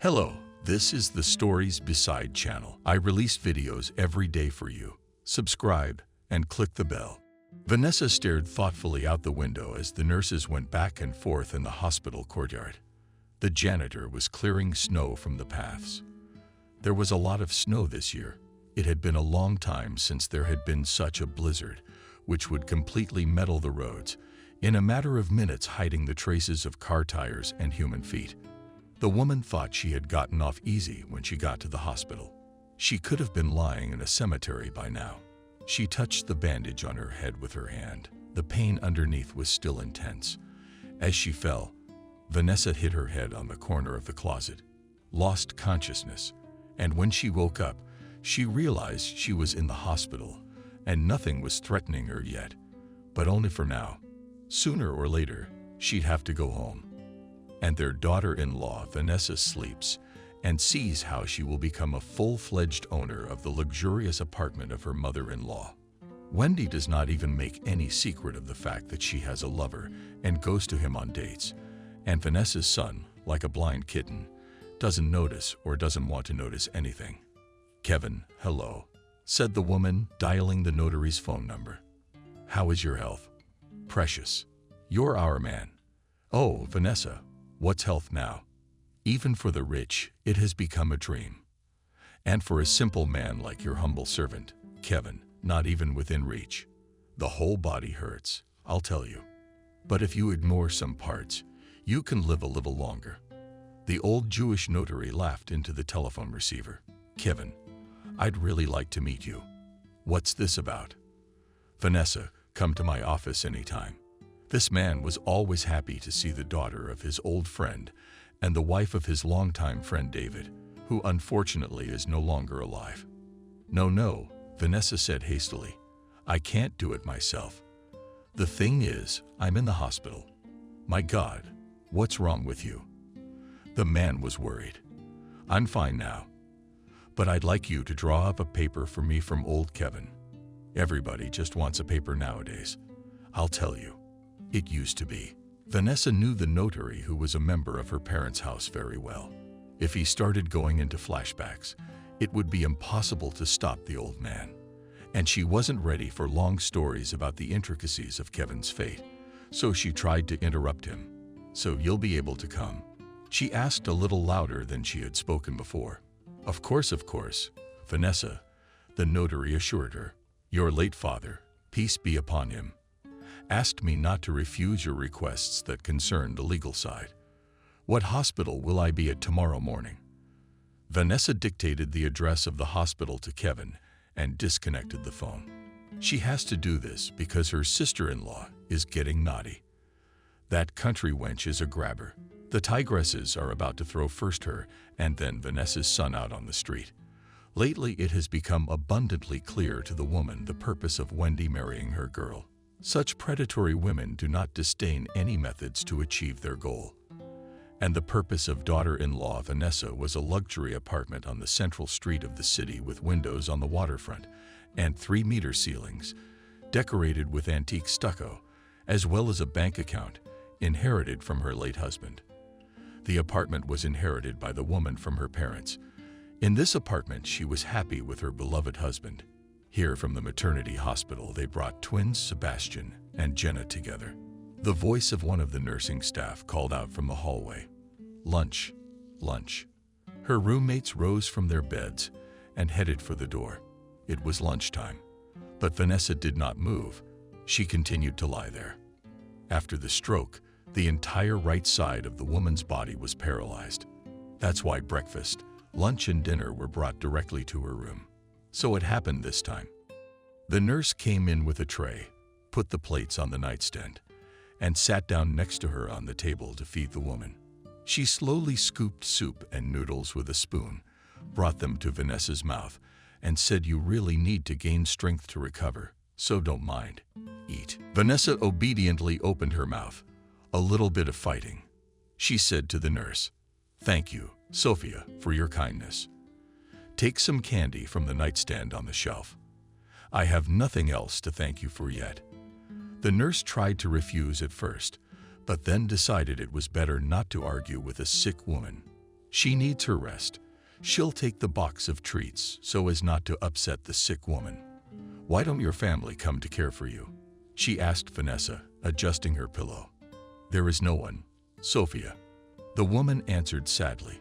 Hello, this is the Stories Beside channel. I release videos every day for you. Subscribe and click the bell. Vanessa stared thoughtfully out the window as the nurses went back and forth in the hospital courtyard. The janitor was clearing snow from the paths. There was a lot of snow this year. It had been a long time since there had been such a blizzard, which would completely metal the roads, in a matter of minutes hiding the traces of car tires and human feet. The woman thought she had gotten off easy when she got to the hospital. She could have been lying in a cemetery by now. She touched the bandage on her head with her hand. The pain underneath was still intense. As she fell, Vanessa hit her head on the corner of the closet, lost consciousness, and when she woke up, she realized she was in the hospital and nothing was threatening her yet, but only for now. Sooner or later, she'd have to go home. And their daughter-in-law, Vanessa, sleeps and sees how she will become a full-fledged owner of the luxurious apartment of her mother-in-law. Wendy does not even make any secret of the fact that she has a lover and goes to him on dates, and Vanessa's son, like a blind kitten, doesn't notice or doesn't want to notice anything. "Kevin, hello," said the woman, dialing the notary's phone number. "How is your health?" "Precious. You're our man." "Oh, Vanessa, what's health now? Even for the rich, it has become a dream. And for a simple man like your humble servant, Kevin, not even within reach. The whole body hurts, I'll tell you. But if you ignore some parts, you can live a little longer." The old Jewish notary laughed into the telephone receiver. "Kevin, I'd really like to meet you." "What's this about?" "Vanessa, come to my office anytime." This man was always happy to see the daughter of his old friend and the wife of his longtime friend David, who unfortunately is no longer alive. No, Vanessa said hastily. "I can't do it myself. The thing is, I'm in the hospital." "My God, what's wrong with you?" The man was worried. "I'm fine now. But I'd like you to draw up a paper for me from old Kevin. Everybody just wants a paper nowadays. I'll tell you. It used to be." Vanessa knew the notary, who was a member of her parents' house, very well. If he started going into flashbacks, it would be impossible to stop the old man. And she wasn't ready for long stories about the intricacies of Kevin's fate, so she tried to interrupt him. "So you'll be able to come?" She asked a little louder than she had spoken before. Of course, Vanessa," the notary assured her. "Your late father, peace be upon him, asked me not to refuse your requests that concern the legal side. What hospital will I be at tomorrow morning?" Vanessa dictated the address of the hospital to Kevin and disconnected the phone. She has to do this because her sister-in-law is getting naughty. That country wench is a grabber. The tigresses are about to throw first her and then Vanessa's son out on the street. Lately, it has become abundantly clear to the woman the purpose of Wendy marrying her girl. Such predatory women do not disdain any methods to achieve their goal. And the purpose of daughter-in-law Vanessa was a luxury apartment on the central street of the city with windows on the waterfront and 3-meter ceilings, decorated with antique stucco, as well as a bank account inherited from her late husband. The apartment was inherited by the woman from her parents. In this apartment, she was happy with her beloved husband. Here from the maternity hospital, they brought twins Sebastian and Jenna together. The voice of one of the nursing staff called out from the hallway, "Lunch, lunch." Her roommates rose from their beds and headed for the door. It was lunchtime, but Vanessa did not move. She continued to lie there. After the stroke, the entire right side of the woman's body was paralyzed. That's why breakfast, lunch, and dinner were brought directly to her room. So it happened this time. The nurse came in with a tray, put the plates on the nightstand, and sat down next to her on the table to feed the woman. She slowly scooped soup and noodles with a spoon, brought them to Vanessa's mouth, and said, "You really need to gain strength to recover, so don't mind. Eat." Vanessa obediently opened her mouth. A little bit of fighting. She said to the nurse, "Thank you, Sophia, for your kindness. Take some candy from the nightstand on the shelf. I have nothing else to thank you for yet." The nurse tried to refuse at first, but then decided it was better not to argue with a sick woman. She needs her rest. She'll take the box of treats so as not to upset the sick woman. Why don't your family come to care for you? She asked Vanessa, adjusting her pillow. There is no one, Sophia. The woman answered sadly.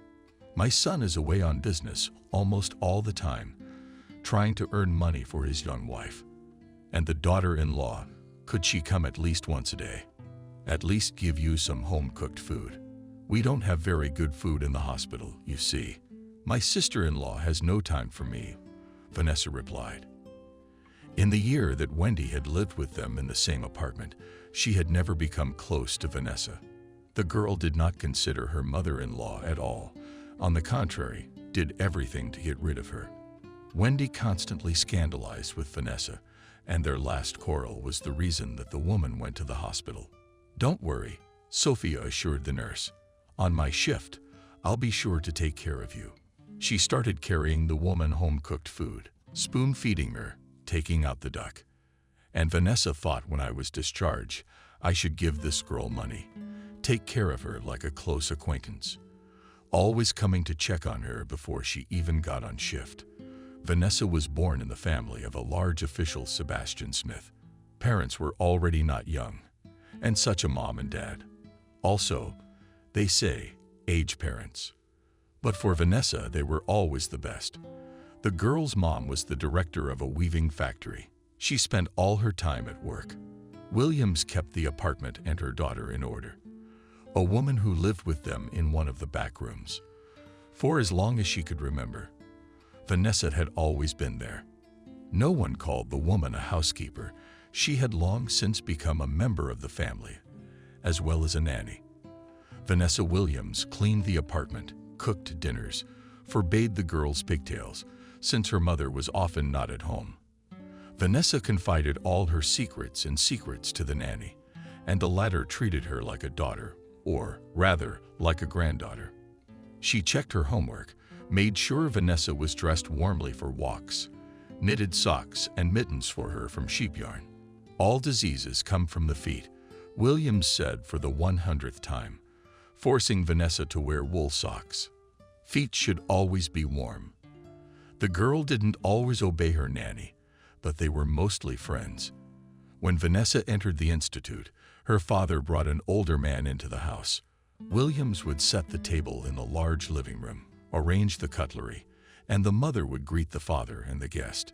My son is away on business almost all the time, trying to earn money for his young wife. And the daughter-in-law, could she come at least once a day? At least give you some home-cooked food. We don't have very good food in the hospital, you see. My sister-in-law has no time for me, Vanessa replied. In the year that Wendy had lived with them in the same apartment, she had never become close to Vanessa. The girl did not consider her mother-in-law at all. On the contrary, did everything to get rid of her. Wendy constantly scandalized with Vanessa, and their last quarrel was the reason that the woman went to the hospital. Don't worry, Sophia assured the nurse. On my shift, I'll be sure to take care of you. She started carrying the woman home-cooked food, spoon-feeding her, taking out the duck. And Vanessa thought when I was discharged, I should give this girl money, take care of her like a close acquaintance, always coming to check on her before she even got on shift. Vanessa was born in the family of a large official, Sebastian Smith. Parents were already not young, and such a mom and dad. Also, they say, age parents. But for Vanessa, they were always the best. The girl's mom was the director of a weaving factory. She spent all her time at work. Williams kept the apartment and her daughter in order. A woman who lived with them in one of the back rooms. For as long as she could remember, Vanessa had always been there. No one called the woman a housekeeper. She had long since become a member of the family, as well as a nanny. Vanessa Williams cleaned the apartment, cooked dinners, forbade the girls pigtails, since her mother was often not at home. Vanessa confided all her secrets to the nanny, and the latter treated her like a daughter, or rather, like a granddaughter. She checked her homework, made sure Vanessa was dressed warmly for walks, knitted socks and mittens for her from sheep yarn. All diseases come from the feet, Williams said for the 100th time, forcing Vanessa to wear wool socks. Feet should always be warm. The girl didn't always obey her nanny, but they were mostly friends. When Vanessa entered the institute, her father brought an older man into the house. Williams would set the table in the large living room, arrange the cutlery, and the mother would greet the father and the guest.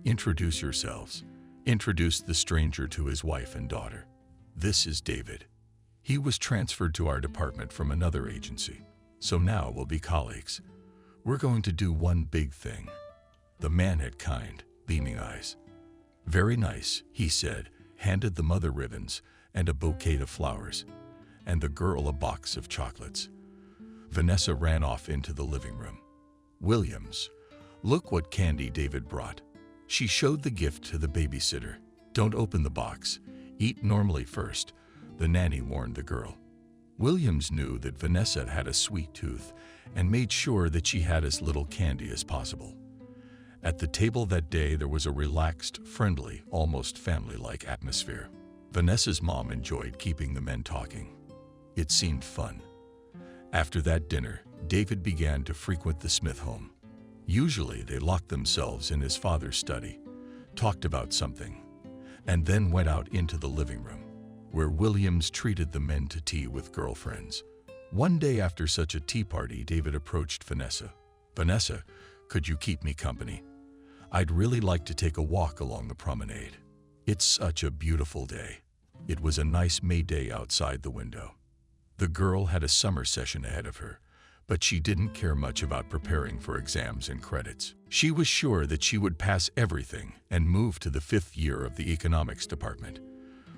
Introduce yourselves. Introduced the stranger to his wife and daughter. This is David. He was transferred to our department from another agency, so now we'll be colleagues. We're going to do one big thing. The man had kind, beaming eyes. Very nice, he said, handed the mother ribbons and a bouquet of flowers, and the girl a box of chocolates. Vanessa ran off into the living room. Williams, look what candy David brought. She showed the gift to the babysitter. Don't open the box. Eat normally first, the nanny warned the girl. Williams knew that Vanessa had a sweet tooth and made sure that she had as little candy as possible. At the table that day, there was a relaxed, friendly, almost family-like atmosphere. Vanessa's mom enjoyed keeping the men talking. It seemed fun. After that dinner, David began to frequent the Smith home. Usually, they locked themselves in his father's study, talked about something, and then went out into the living room, where Williams treated the men to tea with girlfriends. One day after such a tea party, David approached Vanessa. Vanessa, could you keep me company? I'd really like to take a walk along the promenade. It's such a beautiful day. It was a nice May day outside the window. The girl had a summer session ahead of her, but she didn't care much about preparing for exams and credits. She was sure that she would pass everything and move to the 5th year of the economics department.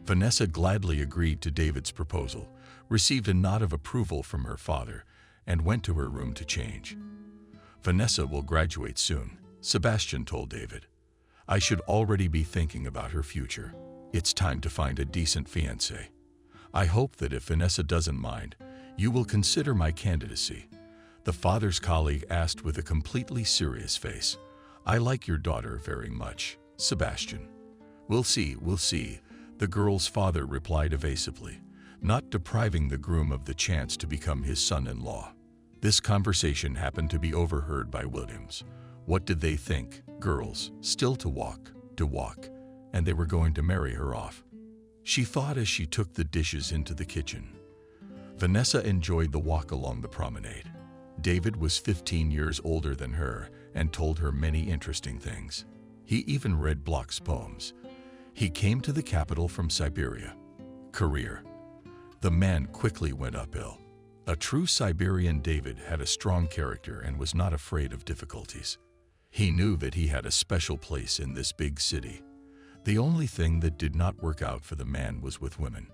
Vanessa gladly agreed to David's proposal, received a nod of approval from her father, and went to her room to change. Vanessa will graduate soon, Sebastian told David. I should already be thinking about her future. It's time to find a decent fiancé. I hope that if Vanessa doesn't mind, you will consider my candidacy. The father's colleague asked with a completely serious face. I like your daughter very much, Sebastian. We'll see, the girl's father replied evasively, not depriving the groom of the chance to become his son-in-law. This conversation happened to be overheard by Williams. What did they think? Girls, still to walk, and they were going to marry her off. She thought as she took the dishes into the kitchen. Vanessa enjoyed the walk along the promenade. David was 15 years older than her and told her many interesting things. He even read Bloch's poems. He came to the capital from Siberia. Career. The man quickly went uphill. A true Siberian, David had a strong character and was not afraid of difficulties. He knew that he had a special place in this big city. The only thing that did not work out for the man was with women.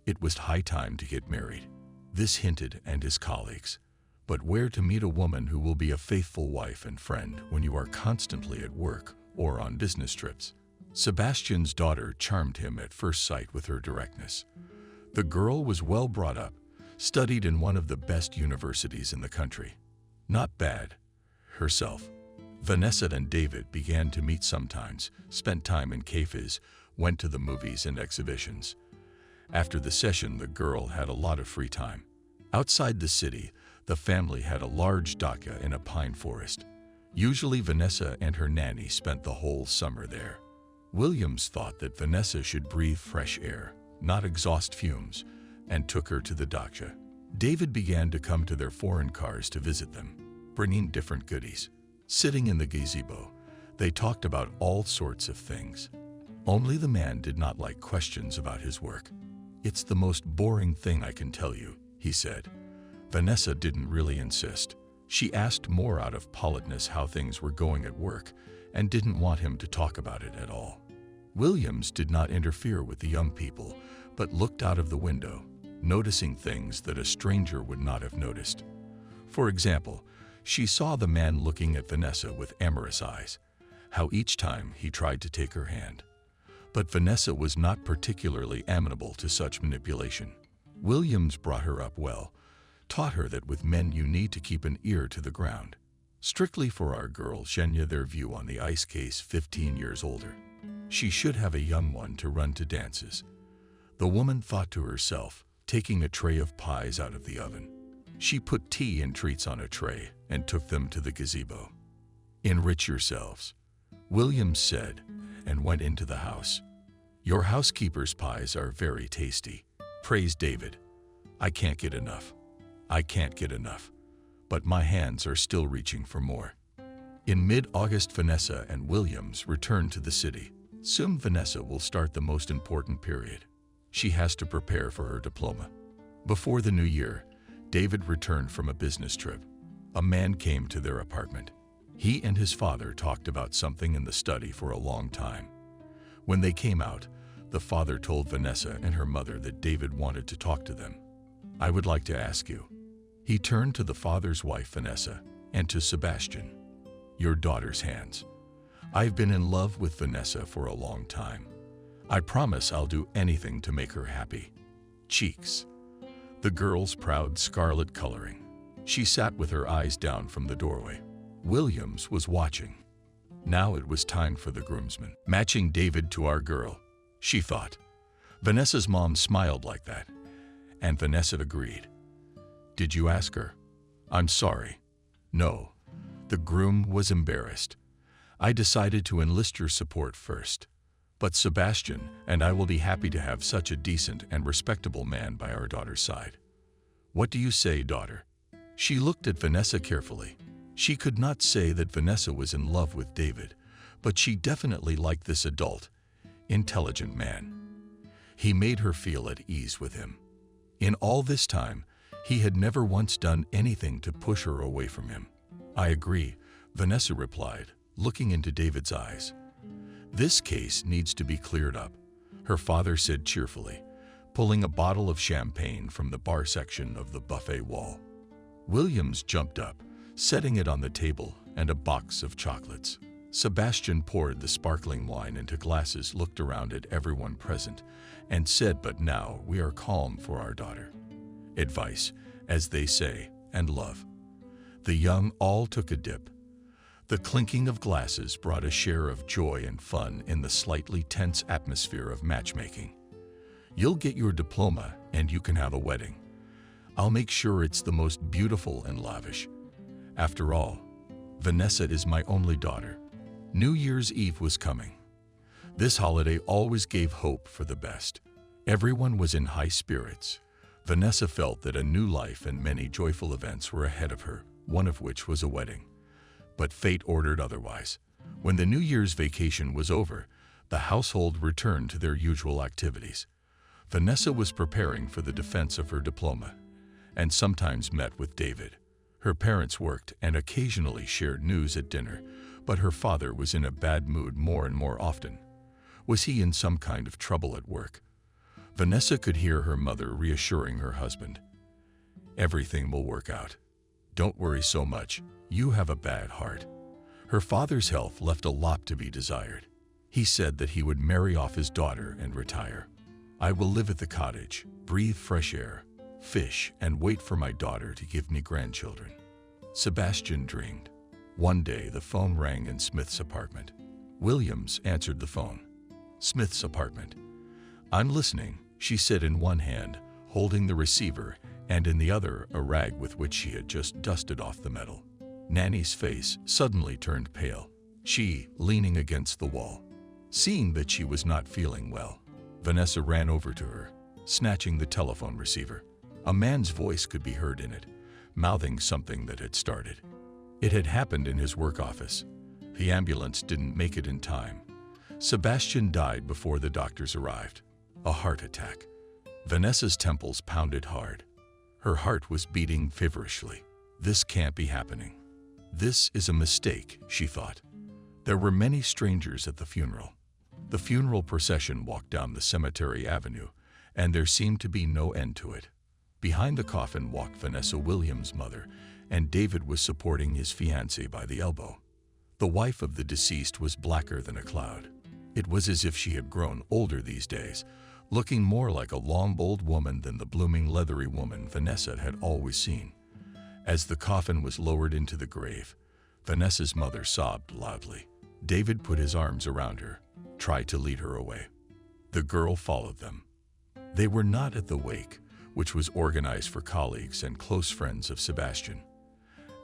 It was high time to get married. This hinted and his colleagues. But where to meet a woman who will be a faithful wife and friend when you are constantly at work or on business trips? Sebastian's daughter charmed him at first sight with her directness. The girl was well brought up, studied in one of the best universities in the country. Not bad. Herself. Vanessa and David began to meet sometimes, spent time in cafes, went to the movies and exhibitions. After the session, the girl had a lot of free time. Outside the city, the family had a large dacha in a pine forest. Usually Vanessa and her nanny spent the whole summer there. Williams thought that Vanessa should breathe fresh air, not exhaust fumes, and took her to the dacha. David began to come to their foreign cars to visit them, bringing different goodies. Sitting in the gazebo, they talked about all sorts of things. Only the man did not like questions about his work. "It's the most boring thing I can tell you," he said. Vanessa didn't really insist. She asked more out of politeness how things were going at work and didn't want him to talk about it at all. Williams did not interfere with the young people, but looked out of the window, noticing things that a stranger would not have noticed. For example, she saw the man looking at Vanessa with amorous eyes, how each time he tried to take her hand. But Vanessa was not particularly amenable to such manipulation. Williams brought her up well, taught her that with men you need to keep an ear to the ground. Strictly for our girl Zhenya, their view on the ice case, 15 years older. She should have a young one to run to dances. The woman thought to herself, taking a tray of pies out of the oven. She put tea and treats on a tray and took them to the gazebo. "Enrich yourselves," Williams said, and went into the house. "Your housekeeper's pies are very tasty," praised David. "I can't get enough. I can't get enough. But my hands are still reaching for more." In mid-August, Vanessa and Williams returned to the city. Soon Vanessa will start the most important period. She has to prepare for her diploma. Before the new year, David returned from a business trip. A man came to their apartment. He and his father talked about something in the study for a long time. When they came out, the father told Vanessa and her mother that David wanted to talk to them. "I would like to ask you." He turned to the father's wife, Vanessa, and to Sebastian. "Your daughter's hands. I've been in love with Vanessa for a long time. I promise I'll do anything to make her happy." Cheeks. The girl's proud scarlet coloring. She sat with her eyes down from the doorway. Williams was watching. Now it was time for the groomsmen. Matching David to our girl, she thought. Vanessa's mom smiled like that, and Vanessa agreed. "Did you ask her?" "I'm sorry. No." The groom was embarrassed. "I decided to enlist your support first. But Sebastian and I will be happy to have such a decent and respectable man by our daughter's side. What do you say, daughter?" She looked at Vanessa carefully. She could not say that Vanessa was in love with David, but she definitely liked this adult, intelligent man. He made her feel at ease with him. In all this time, he had never once done anything to push her away from him. "I agree," Vanessa replied, looking into David's eyes. "This case needs to be cleared up," her father said cheerfully, pulling a bottle of champagne from the bar section of the buffet wall. Williams jumped up, setting it on the table and a box of chocolates. Sebastian poured the sparkling wine into glasses, looked around at everyone present, and said, "But now we are calm for our daughter." Advice, as they say, and love. The young all took a dip. The clinking of glasses brought a share of joy and fun in the slightly tense atmosphere of matchmaking. "You'll get your diploma and you can have a wedding. I'll make sure it's the most beautiful and lavish. After all, Vanessa is my only daughter. New Year's Eve was coming. This holiday always gave hope for the best. Everyone was in high spirits. Vanessa felt that a new life and many joyful events were ahead of her, one of which was a wedding. But fate ordered otherwise. When the New Year's vacation was over, the household returned to their usual activities. Vanessa was preparing for the defense of her diploma, and sometimes met with David. Her parents worked and occasionally shared news at dinner, but her father was in a bad mood more and more often. Was he in some kind of trouble at work? Vanessa could hear her mother reassuring her husband. "Everything will work out. Don't worry so much. You have a bad heart." Her father's health left a lot to be desired. He said that he would marry off his daughter and retire. "I will live at the cottage, breathe fresh air, fish, and wait for my daughter to give me grandchildren." Sebastian dreamed. One day the phone rang in Smith's apartment. Williams answered the phone. Smith's apartment. "I'm listening," she said, in one hand holding the receiver and in the other a rag with which she had just dusted off the metal. Nanny's face suddenly turned pale. She, leaning against the wall. Seeing that she was not feeling well, Vanessa ran over to her, snatching the telephone receiver. A man's voice could be heard in it, mouthing something that had started. It had happened in his work office. The ambulance didn't make it in time. Sebastian died before the doctors arrived. A heart attack. Vanessa's temples pounded hard. Her heart was beating feverishly. This can't be happening. This is a mistake, she thought. There were many strangers at the funeral. The funeral procession walked down the cemetery avenue, and there seemed to be no end to it. Behind the coffin walked Vanessa Williams' mother, and David was supporting his fiancée by the elbow. The wife of the deceased was blacker than a cloud. It was as if she had grown older these days, looking more like a long old woman than the blooming leathery woman Vanessa had always seen. As the coffin was lowered into the grave, Vanessa's mother sobbed loudly. David put his arms around her, tried to lead her away. The girl followed them. They were not at the wake, which was organized for colleagues and close friends of Sebastian.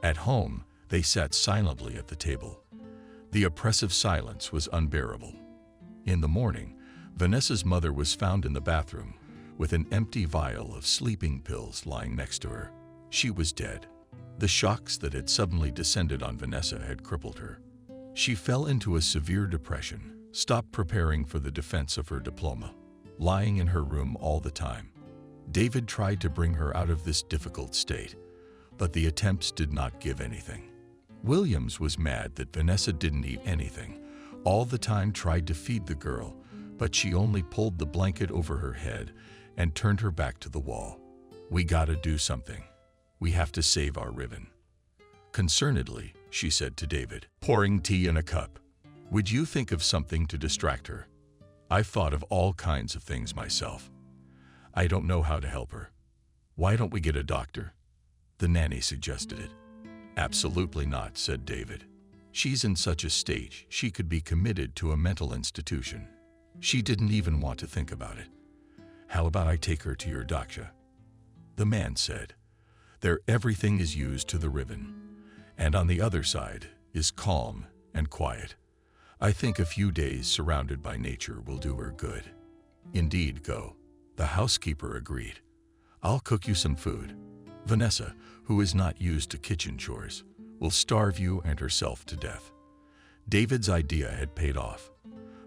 At home, they sat silently at the table. The oppressive silence was unbearable. In the morning, Vanessa's mother was found in the bathroom, with an empty vial of sleeping pills lying next to her. She was dead. The shocks that had suddenly descended on Vanessa had crippled her. She fell into a severe depression, stopped preparing for the defense of her diploma, lying in her room all the time. David tried to bring her out of this difficult state, but the attempts did not give anything. Williams was mad that Vanessa didn't eat anything, all the time tried to feed the girl, but she only pulled the blanket over her head and turned her back to the wall. "We gotta do something. We have to save our Riven." Concernedly, she said to David, pouring tea in a cup. "Would you think of something to distract her? I've thought of all kinds of things myself. I don't know how to help her. Why don't we get a doctor?" The nanny suggested it. "Absolutely not," said David. "She's in such a state she could be committed to a mental institution. She didn't even want to think about it. How about I take her to your daksha?" The man said, "There everything is used to the Riven, and on the other side is calm and quiet. I think a few days surrounded by nature will do her good." "Indeed, go." The housekeeper agreed. "I'll cook you some food. Vanessa, who is not used to kitchen chores, will starve you and herself to death." David's idea had paid off.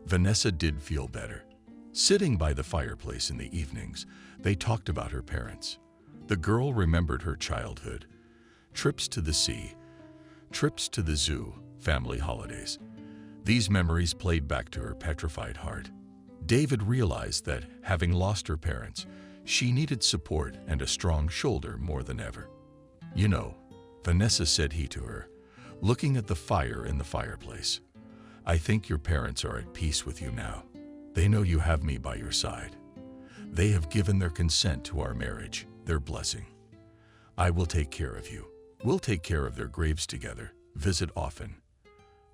Vanessa did feel better. Sitting by the fireplace in the evenings, they talked about her parents. The girl remembered her childhood, trips to the sea, trips to the zoo, family holidays. These memories played back to her petrified heart. David realized that, having lost her parents, she needed support and a strong shoulder more than ever. "You know," Vanessa said he to her, looking at the fire in the fireplace, "I think your parents are at peace with you now. They know you have me by your side. They have given their consent to our marriage, their blessing. I will take care of you. We'll take care of their graves together, visit often.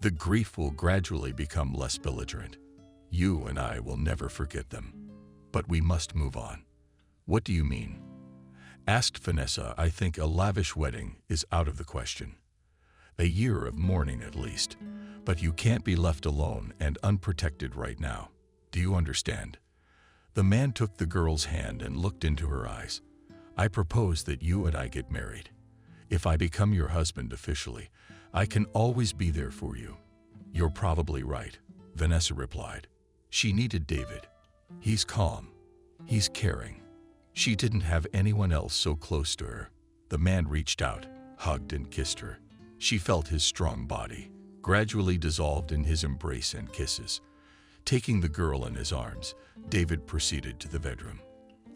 The grief will gradually become less belligerent. You and I will never forget them. But we must move on." "What do you mean?" Asked Vanessa, I think a lavish wedding is out of the question. A year of mourning at least. But you can't be left alone and unprotected right now. Do you understand? The man took the girl's hand and looked into her eyes. I propose that you and I get married. If I become your husband officially, I can always be there for you. You're probably right, Vanessa replied. She needed David. He's calm. He's caring. She didn't have anyone else so close to her. The man reached out, hugged and kissed her. She felt his strong body, gradually dissolved in his embrace and kisses. Taking the girl in his arms, David proceeded to the bedroom.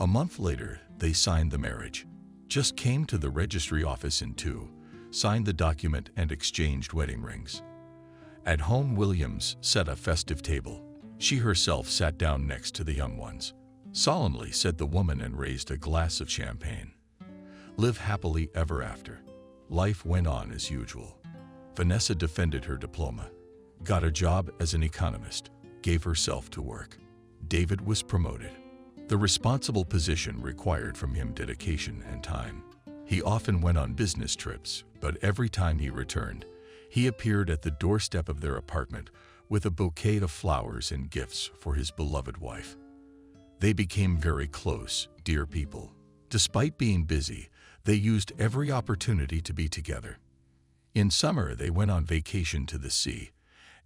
A month later, they signed the marriage. Just came to the registry office in two, signed the document and exchanged wedding rings. At home, Williams set a festive table. She herself sat down next to the young ones. Solemnly said the woman and raised a glass of champagne. Live happily ever after. Life went on as usual. Vanessa defended her diploma, got a job as an economist, gave herself to work. David was promoted. The responsible position required from him dedication and time. He often went on business trips, but every time he returned, he appeared at the doorstep of their apartment with a bouquet of flowers and gifts for his beloved wife. They became very close, dear people. Despite being busy, they used every opportunity to be together. In summer, they went on vacation to the sea,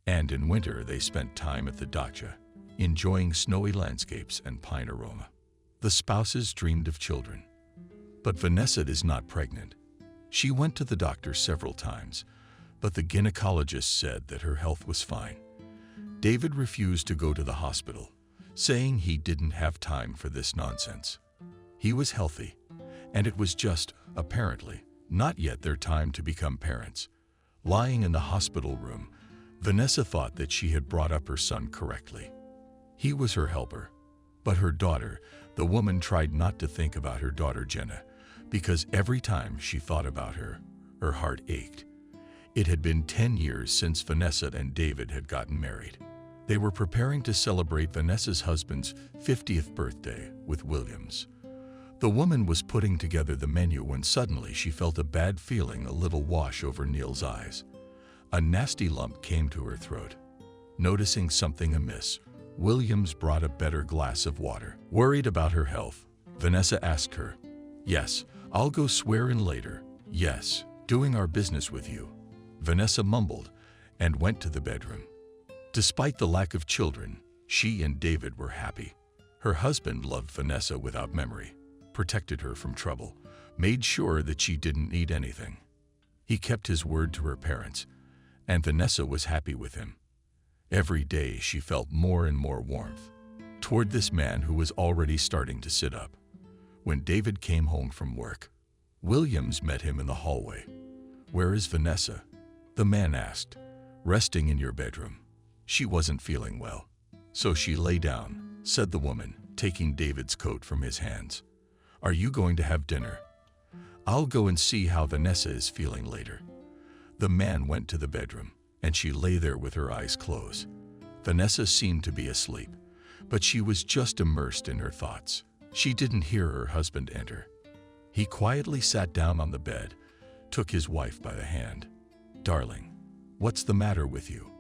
and in winter, they spent time at the dacha, enjoying snowy landscapes and pine aroma. The spouses dreamed of children. But Vanessa is not pregnant. She went to the doctor several times, but the gynecologist said that her health was fine. David refused to go to the hospital, saying he didn't have time for this nonsense. He was healthy, and it was just, apparently, not yet their time to become parents. Lying in the hospital room, Vanessa thought that she had brought up her son correctly. He was her helper. But her daughter, the woman tried not to think about her daughter Jenna, because every time she thought about her, her heart ached. It had been 10 years since Vanessa and David had gotten married. They were preparing to celebrate Vanessa's husband's 50th birthday with Williams. The woman was putting together the menu when suddenly she felt a bad feeling a little wash over Neil's eyes. A nasty lump came to her throat. Noticing something amiss, Williams brought a better glass of water. Worried about her health, Vanessa asked her, "Yes, I'll go swear in later. Yes, doing our business with you." Vanessa mumbled and went to the bedroom. Despite the lack of children, she and David were happy. Her husband loved Vanessa without memory, protected her from trouble, made sure that she didn't need anything. He kept his word to her parents, and Vanessa was happy with him. Every day she felt more and more warmth toward this man who was already starting to sit up. When David came home from work, Williams met him in the hallway. "Where is Vanessa?" the man asked. "Resting in your bedroom. She wasn't feeling well, so she lay down," said the woman, taking David's coat from his hands. "Are you going to have dinner? I'll go and see how Vanessa is feeling later." The man went to the bedroom, and she lay there with her eyes closed. Vanessa seemed to be asleep, but she was just immersed in her thoughts. She didn't hear her husband enter. He quietly sat down on the bed, took his wife by the hand. "Darling, what's the matter with you?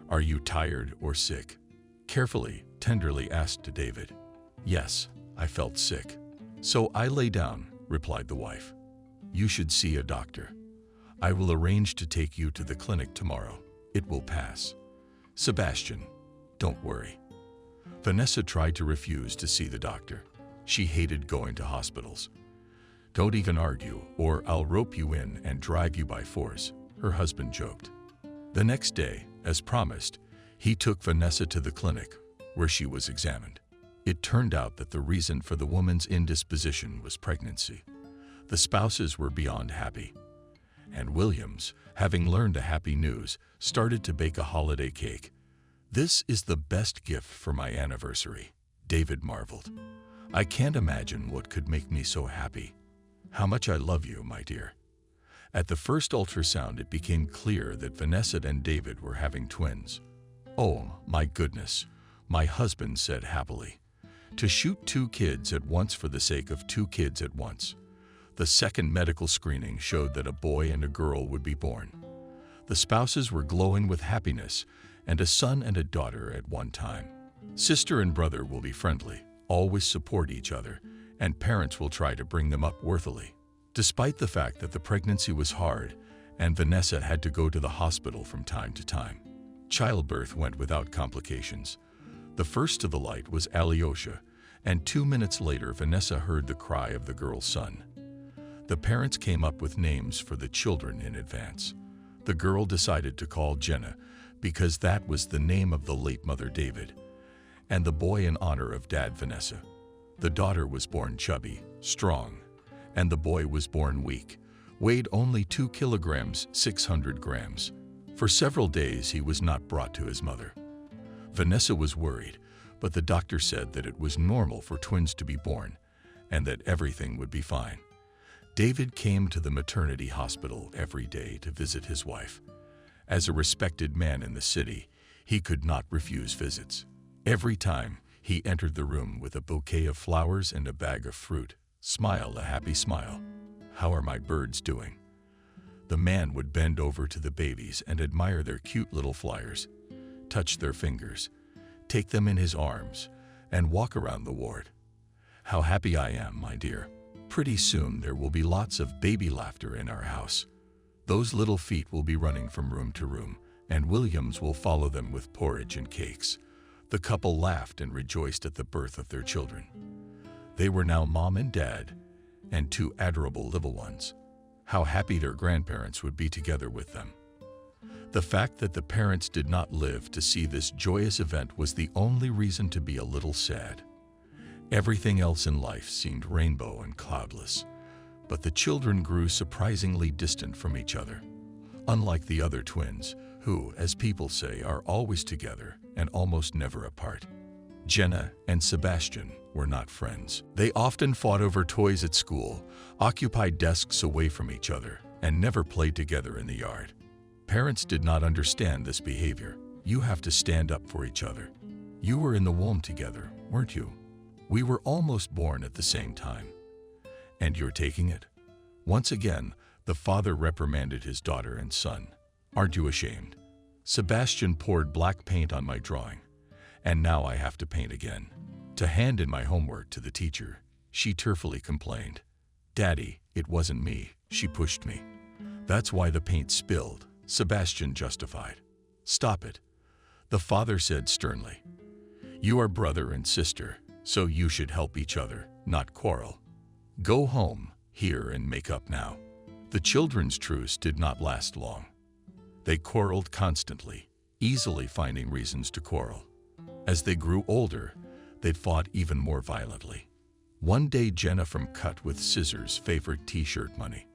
Are you tired or sick?" Carefully, tenderly asked David. "Yes, I felt sick. So I lay down," replied the wife. "You should see a doctor. I will arrange to take you to the clinic tomorrow. It will pass." "Sebastian, don't worry." Vanessa tried to refuse to see the doctor. She hated going to hospitals. "Don't even argue, or I'll rope you in and drive you by force," her husband joked. The next day, as promised, he took Vanessa to the clinic, where she was examined. It turned out that the reason for the woman's indisposition was pregnancy. The spouses were beyond happy. And Williams, having learned the happy news, started to bake a holiday cake. "This is the best gift for my anniversary," David marveled. "I can't imagine what could make me so happy. How much I love you, my dear." At the first ultrasound, it became clear that Vanessa and David were having twins. "Oh, my goodness," my husband said happily. to shoot 2 kids at once for the sake of 2 kids at once. The second medical screening showed that a boy and a girl would be born. The spouses were glowing with happiness, and a son and a daughter at one time. Sister and brother will be friendly, always support each other, and parents will try to bring them up worthily. Despite the fact that the pregnancy was hard and Vanessa had to go to the hospital from time to time, childbirth went without complications. The first to the light was Alyosha, and 2 minutes later Vanessa heard the cry of the girl's son. The parents came up with names for the children in advance. The girl decided to call Jenna because that was the name of the late mother David, and the boy in honor of Dad Vanessa. The daughter was born chubby, strong, and the boy was born weak, weighed only 2 kilograms, 600 grams. For several days he was not brought to his mother. Vanessa was worried, but the doctor said that it was normal for twins to be born and that everything would be fine. David came to the maternity hospital every day to visit his wife. As a respected man in the city, he could not refuse visits. Every time he entered the room with a bouquet of flowers and a bag of fruit, smile a happy smile. "How are my birds doing?" The man would bend over to the babies and admire their cute little flyers, touch their fingers, take them in his arms, and walk around the ward. "How happy I am, my dear. Pretty soon there will be lots of baby laughter in our house. Those little feet will be running from room to room, and Williams will follow them with porridge and cakes." The couple laughed and rejoiced at the birth of their children. They were now mom and dad, and 2 adorable little ones. How happy their grandparents would be together with them. The fact that the parents did not live to see this joyous event was the only reason to be a little sad. Everything else in life seemed rainbow and cloudless, but the children grew surprisingly distant from each other. Unlike the other twins, who, as people say, are always together and almost never apart, Jenna and Sebastian were not friends. They often fought over toys at school, occupied desks away from each other, and never played together in the yard. Parents did not understand this behavior. You have to stand up for each other. You were in the womb together, weren't you? We were almost born at the same time. And you're taking it? Once again, the father reprimanded his daughter and son. "Aren't you ashamed? Sebastian poured black paint on my drawing, and now I have to paint again. To hand in my homework to the teacher, she tearfully complained. 'Daddy, it wasn't me, she pushed me.' That's why the paint spilled," Sebastian justified. "Stop it," the father said sternly. "You are brother and sister, so you should help each other, not quarrel. Go home, here, and make up now." The children's truce did not last long. They quarreled constantly, easily finding reasons to quarrel. As they grew older, they fought even more violently. One day Jenna from cut with scissors favorite t-shirt money.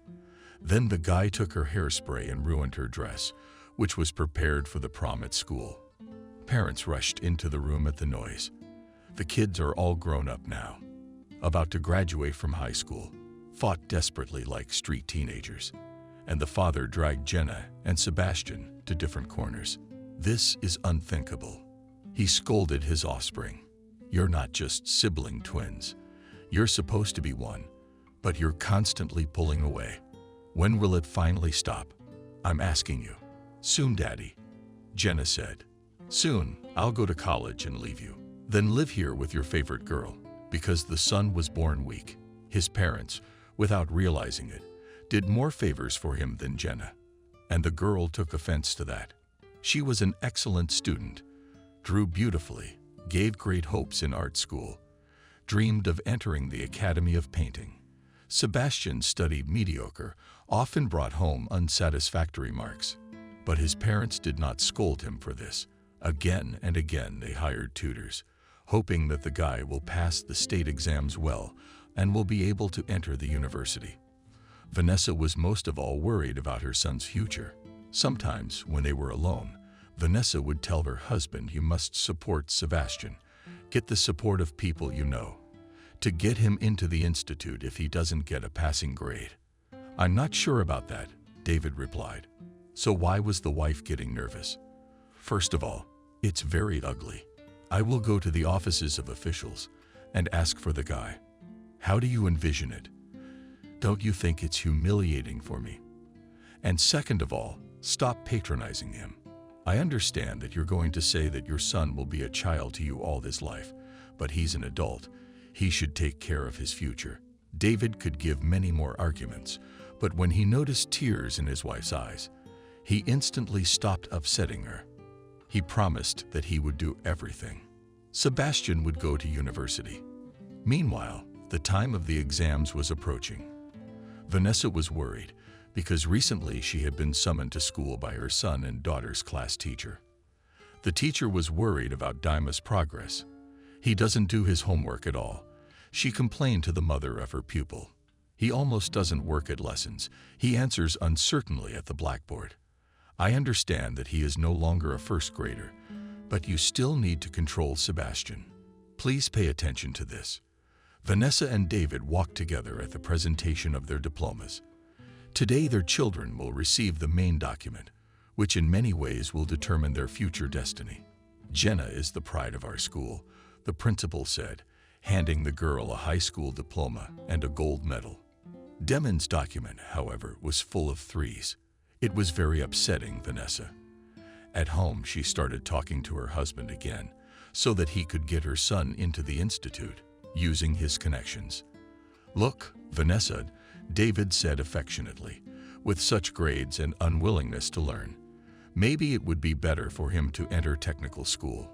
Then the guy took her hairspray and ruined her dress, which was prepared for the prom at school. Parents rushed into the room at the noise. The kids are all grown up now, about to graduate from high school, fought desperately like street teenagers, and the father dragged Jenna and Sebastian to different corners. "This is unthinkable," he scolded his offspring. "You're not just sibling twins. You're supposed to be one, but you're constantly pulling away. When will it finally stop? I'm asking you." "Soon, Daddy," Jenna said. "Soon, I'll go to college and leave you. Then live here with your favorite girl." Because the son was born weak, his parents, without realizing it, did more favors for him than Jenna, and the girl took offense to that. She was an excellent student, drew beautifully, gave great hopes in art school, dreamed of entering the Academy of Painting. Sebastian studied mediocre, often brought home unsatisfactory marks, but his parents did not scold him for this. Again and again they hired tutors, hoping that the guy will pass the state exams well and will be able to enter the university. Vanessa was most of all worried about her son's future. Sometimes, when they were alone, Vanessa would tell her husband, "You must support Sebastian. Get the support of people you know, to get him into the institute if he doesn't get a passing grade." "I'm not sure about that," David replied. So why was the wife getting nervous? "First of all, it's very ugly. I will go to the offices of officials, and ask for the guy. How do you envision it? Don't you think it's humiliating for me? And second of all, stop patronizing him. I understand that you're going to say that your son will be a child to you all this life, but he's an adult. He should take care of his future. David could give many more arguments, but when he noticed tears in his wife's eyes, he instantly stopped upsetting her. He promised that he would do everything. Sebastian would go to university. Meanwhile, the time of the exams was approaching. Vanessa was worried because recently she had been summoned to school by her son and daughter's class teacher. The teacher was worried about Daima's progress. He doesn't do his homework at all. She complained to the mother of her pupil. He almost doesn't work at lessons. He answers uncertainly at the blackboard. I understand that he is no longer a first grader, but you still need to control Sebastian. Please pay attention to this. Vanessa and David walked together at the presentation of their diplomas. Today their children will receive the main document, which in many ways will determine their future destiny. Jenna is the pride of our school, the principal said, handing the girl a high school diploma and a gold medal. Demon's document, however, was full of threes. It was very upsetting Vanessa. At home, she started talking to her husband again, so that he could get her son into the institute, using his connections. Look, Vanessa, David said affectionately, with such grades and unwillingness to learn. Maybe it would be better for him to enter technical school.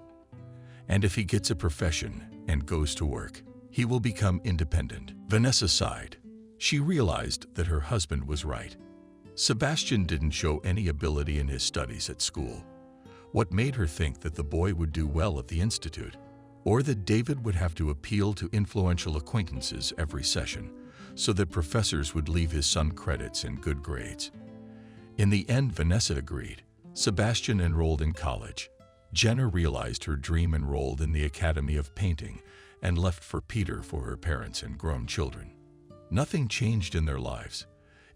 And if he gets a profession and goes to work, he will become independent. Vanessa sighed. She realized that her husband was right. Sebastian didn't show any ability in his studies at school. What made her think that the boy would do well at the institute, or that David would have to appeal to influential acquaintances every session, so that professors would leave his son credits and good grades? In the end, Vanessa agreed. Sebastian enrolled in college. Jenna realized her dream, enrolled in the Academy of Painting, and left for Peter for her parents and grown children. Nothing changed in their lives,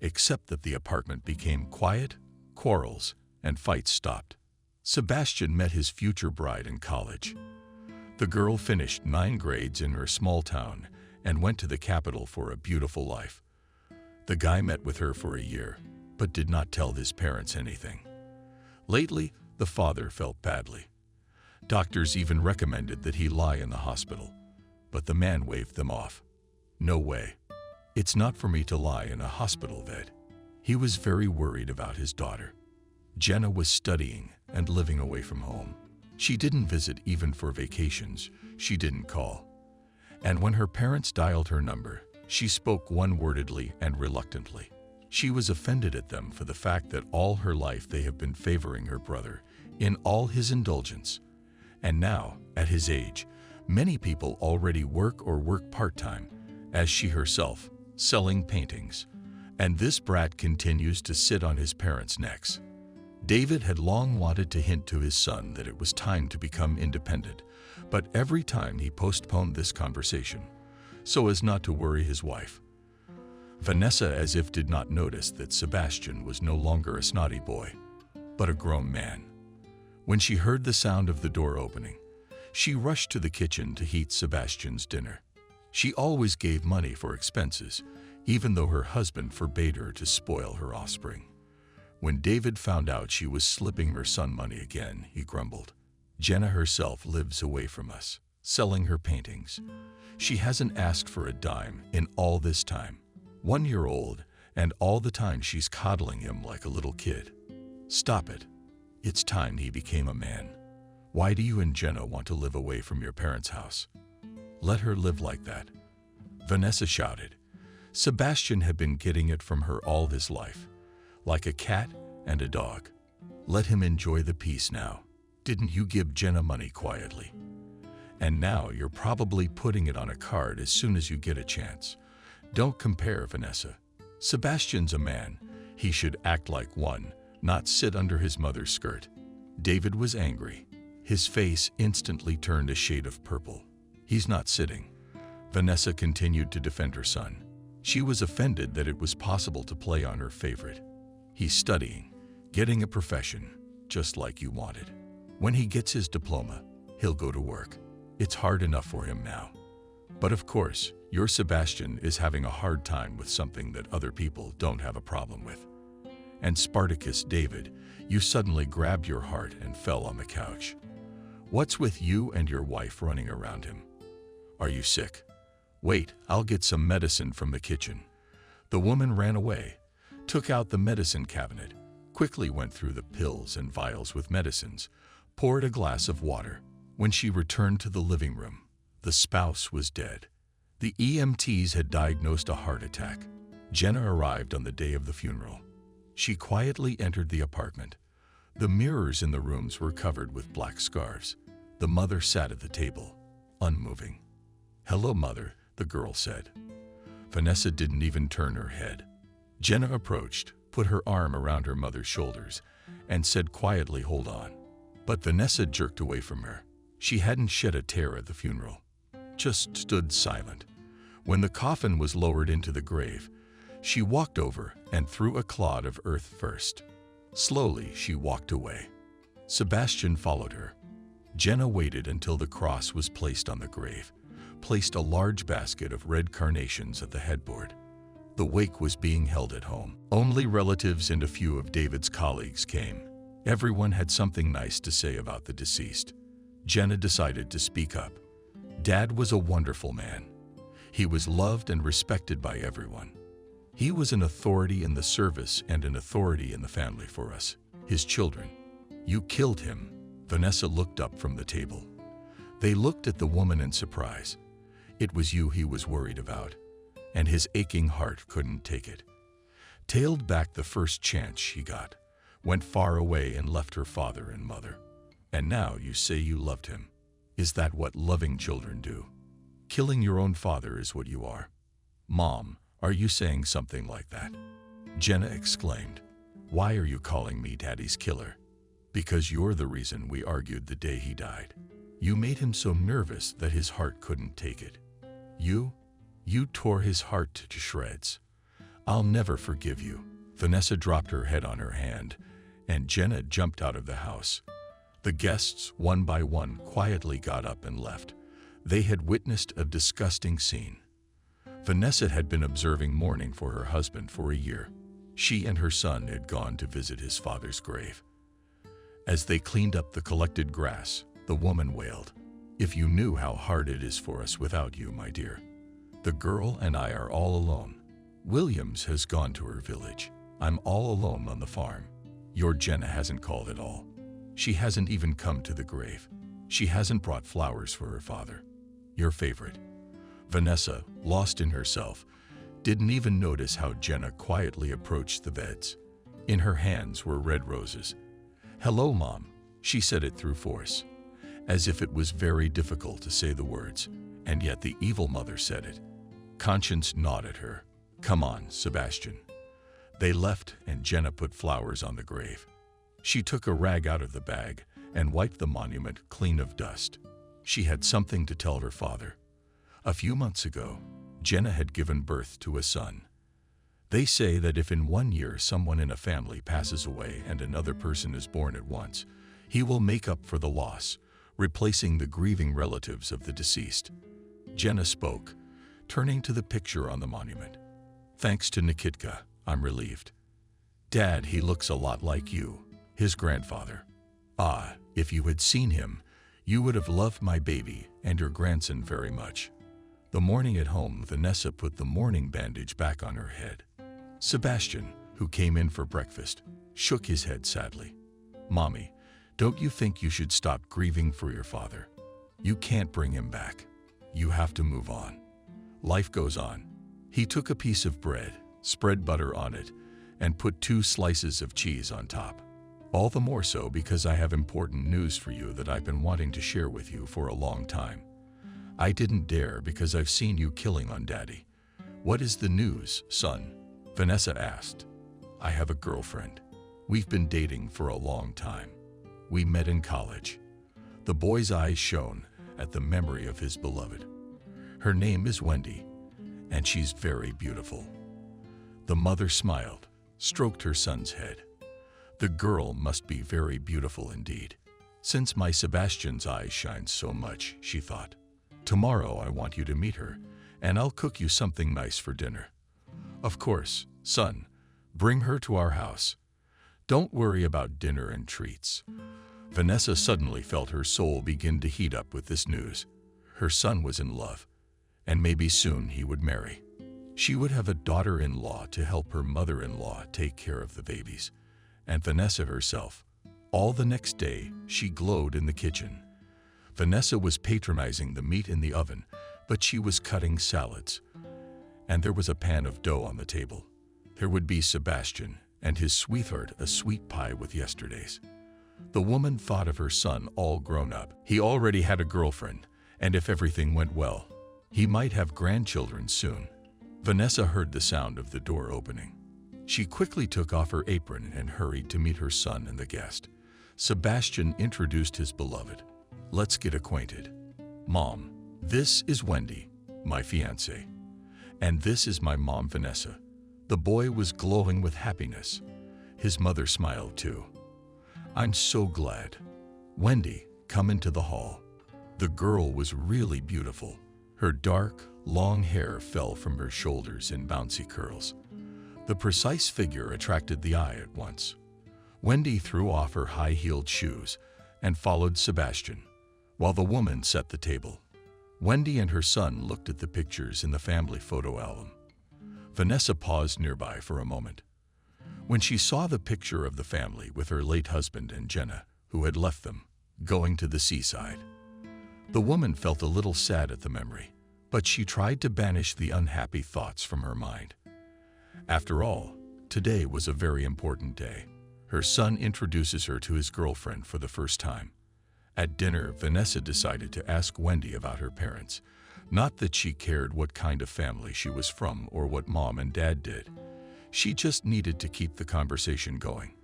except that the apartment became quiet, quarrels, and fights stopped. Sebastian met his future bride in college. The girl finished 9 grades in her small town and went to the capital for a beautiful life. The guy met with her for a year, but did not tell his parents anything. Lately, the father felt badly. Doctors even recommended that he lie in the hospital, but the man waved them off. No way. It's not for me to lie in a hospital bed. He was very worried about his daughter. Jenna was studying and living away from home. She didn't visit even for vacations. She didn't call. And when her parents dialed her number, she spoke one-wordedly and reluctantly. She was offended at them for the fact that all her life they have been favoring her brother in all his indulgence. And now, at his age, many people already work or work part-time, as she herself, selling paintings. And this brat continues to sit on his parents' necks. David had long wanted to hint to his son that it was time to become independent, but every time he postponed this conversation, so as not to worry his wife. Vanessa as if did not notice that Sebastian was no longer a snotty boy, but a grown man. When she heard the sound of the door opening, she rushed to the kitchen to heat Sebastian's dinner. She always gave money for expenses, even though her husband forbade her to spoil her offspring. When David found out she was slipping her son money again, he grumbled. Jenna herself lives away from us, selling her paintings. She hasn't asked for a dime in all this time. 1 year old, and all the time she's coddling him like a little kid. Stop it. It's time he became a man. Why do you and Jenna want to live away from your parents' house? Let her live like that. Vanessa shouted. Sebastian had been getting it from her all his life, like a cat and a dog. Let him enjoy the peace now. Didn't you give Jenna money quietly? And now you're probably putting it on a card as soon as you get a chance. Don't compare, Vanessa. Sebastian's a man. He should act like one, not sit under his mother's skirt. David was angry. His face instantly turned a shade of purple. He's not sitting. Vanessa continued to defend her son. She was offended that it was possible to play on her favorite. He's studying, getting a profession, just like you wanted. When he gets his diploma, he'll go to work. It's hard enough for him now. But of course, your Sebastian is having a hard time with something that other people don't have a problem with. And Spartacus David, you suddenly grabbed your heart and fell on the couch. What's with you and your wife running around him? Are you sick? Wait, I'll get some medicine from the kitchen. The woman ran away, took out the medicine cabinet, quickly went through the pills and vials with medicines, poured a glass of water. When she returned to the living room, the spouse was dead. The EMTs had diagnosed a heart attack. Jenna arrived on the day of the funeral. She quietly entered the apartment. The mirrors in the rooms were covered with black scarves. The mother sat at the table, unmoving. "Hello, Mother," the girl said. Vanessa didn't even turn her head. Jenna approached, put her arm around her mother's shoulders, and said quietly, "Hold on." But Vanessa jerked away from her. She hadn't shed a tear at the funeral, just stood silent. When the coffin was lowered into the grave, she walked over and threw a clod of earth first. Slowly, she walked away. Sebastian followed her. Jenna waited until the cross was placed on the grave, placed a large basket of red carnations at the headboard. The wake was being held at home. Only relatives and a few of David's colleagues came. Everyone had something nice to say about the deceased. Jenna decided to speak up. Dad was a wonderful man. He was loved and respected by everyone. He was an authority in the service and an authority in the family for us, his children. You killed him. Vanessa looked up from the table. They looked at the woman in surprise. It was you he was worried about, and his aching heart couldn't take it. Tailed back the first chance she got, went far away and left her father and mother. And now you say you loved him. Is that what loving children do? Killing your own father is what you are. Mom, are you saying something like that? Jenna exclaimed. Why are you calling me Daddy's killer? Because you're the reason we argued the day he died. You made him so nervous that his heart couldn't take it. You tore his heart to shreds. I'll never forgive you. Vanessa dropped her head on her hand, and Jenna jumped out of the house. The guests, one by one, quietly got up and left. They had witnessed a disgusting scene. Vanessa had been observing mourning for her husband for a year. She and her son had gone to visit his father's grave. As they cleaned up the collected grass, the woman wailed, "If you knew how hard it is for us without you, my dear. The girl and I are all alone. Williams has gone to her village. I'm all alone on the farm. Your Jenna hasn't called at all. She hasn't even come to the grave. She hasn't brought flowers for her father. Your favorite." Vanessa, lost in herself, didn't even notice how Jenna quietly approached the beds. In her hands were red roses. "Hello, Mom," she said it through force, as if it was very difficult to say the words, and yet the evil mother said it. Conscience gnawed at her. "Come on, Sebastian." They left, and Jenna put flowers on the grave. She took a rag out of the bag and wiped the monument clean of dust. She had something to tell her father. A few months ago, Jenna had given birth to a son. They say that if in 1 year someone in a family passes away and another person is born at once, he will make up for the loss, replacing the grieving relatives of the deceased. Jenna spoke, turning to the picture on the monument. "Thanks to Nikitka, I'm relieved. Dad, he looks a lot like you, his grandfather. Ah, if you had seen him, you would have loved my baby and your grandson very much." The morning at home, Vanessa put the mourning bandage back on her head. Sebastian, who came in for breakfast, shook his head sadly. "Mommy, don't you think you should stop grieving for your father? You can't bring him back. You have to move on. Life goes on." He took a piece of bread, spread butter on it, and put 2 slices of cheese on top. "All the more so because I have important news for you that I've been wanting to share with you for a long time. I didn't dare because I've seen you killing on Daddy." "What is the news, son?" Vanessa asked. "I have a girlfriend. We've been dating for a long time. We met in college." The boy's eyes shone at the memory of his beloved. "Her name is Wendy, and she's very beautiful." The mother smiled, stroked her son's head. "The girl must be very beautiful indeed, since my Sebastian's eyes shine so much," she thought. Tomorrow I want you to meet her, and I'll cook you something nice for dinner. Of course, son, bring her to our house. Don't worry about dinner and treats." Vanessa suddenly felt her soul begin to heat up with this news. Her son was in love, and maybe soon he would marry. She would have a daughter-in-law to help her mother-in-law take care of the babies, and Vanessa herself. All the next day, she glowed in the kitchen. Vanessa was patronizing the meat in the oven, but she was cutting salads. And there was a pan of dough on the table. There would be Sebastian and his sweetheart a sweet pie with yesterday's. The woman thought of her son all grown up. He already had a girlfriend, and if everything went well, he might have grandchildren soon. Vanessa heard the sound of the door opening. She quickly took off her apron and hurried to meet her son and the guest. Sebastian introduced his beloved. "Let's get acquainted. Mom, this is Wendy, my fiancée. And this is my mom, Vanessa." The boy was glowing with happiness. His mother smiled too. "I'm so glad. Wendy, come into the hall." The girl was really beautiful. Her dark, long hair fell from her shoulders in bouncy curls. The precise figure attracted the eye at once. Wendy threw off her high-heeled shoes and followed Sebastian, while the woman set the table. Wendy and her son looked at the pictures in the family photo album. Vanessa paused nearby for a moment. When she saw the picture of the family with her late husband and Jenna, who had left them, going to the seaside, the woman felt a little sad at the memory, but she tried to banish the unhappy thoughts from her mind. After all, today was a very important day. Her son introduces her to his girlfriend for the first time. At dinner, Vanessa decided to ask Wendy about her parents. Not that she cared what kind of family she was from or what mom and dad did. She just needed to keep the conversation going.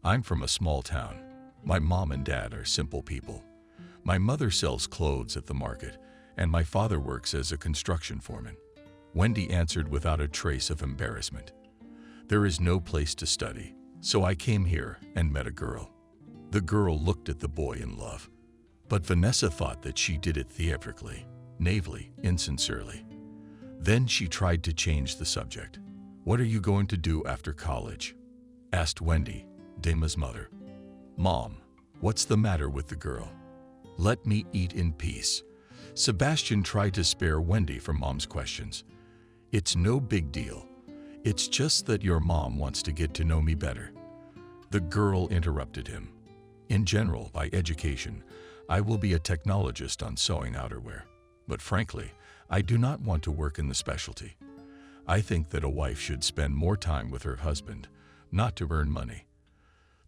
"I'm from a small town. My mom and dad are simple people. My mother sells clothes at the market, and my father works as a construction foreman." Wendy answered without a trace of embarrassment. "There is no place to study, so I came here and met a girl." The girl looked at the boy in love, but Vanessa thought that she did it theatrically, naively, insincerely. Then she tried to change the subject. "What are you going to do after college?" asked Wendy, Dema's mother. "Mom, what's the matter with the girl? Let me eat in peace." Sebastian tried to spare Wendy from mom's questions. "It's no big deal. It's just that your mom wants to get to know me better." The girl interrupted him. "In general, by education, I will be a technologist on sewing outerwear. But frankly, I do not want to work in the specialty. I think that a wife should spend more time with her husband, not to earn money."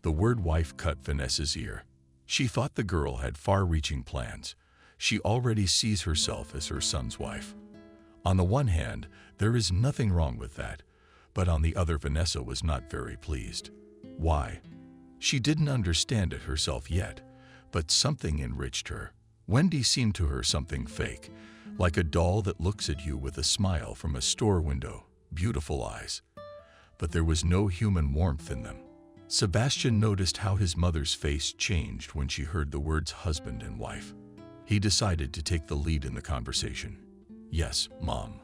The word wife cut Vanessa's ear. She thought the girl had far-reaching plans. She already sees herself as her son's wife. On the one hand, there is nothing wrong with that, but on the other, Vanessa was not very pleased. Why? She didn't understand it herself yet, but something enriched her. Wendy seemed to her something fake, like a doll that looks at you with a smile from a store window, beautiful eyes. But there was no human warmth in them. Sebastian noticed how his mother's face changed when she heard the words husband and wife. He decided to take the lead in the conversation. "Yes, Mom.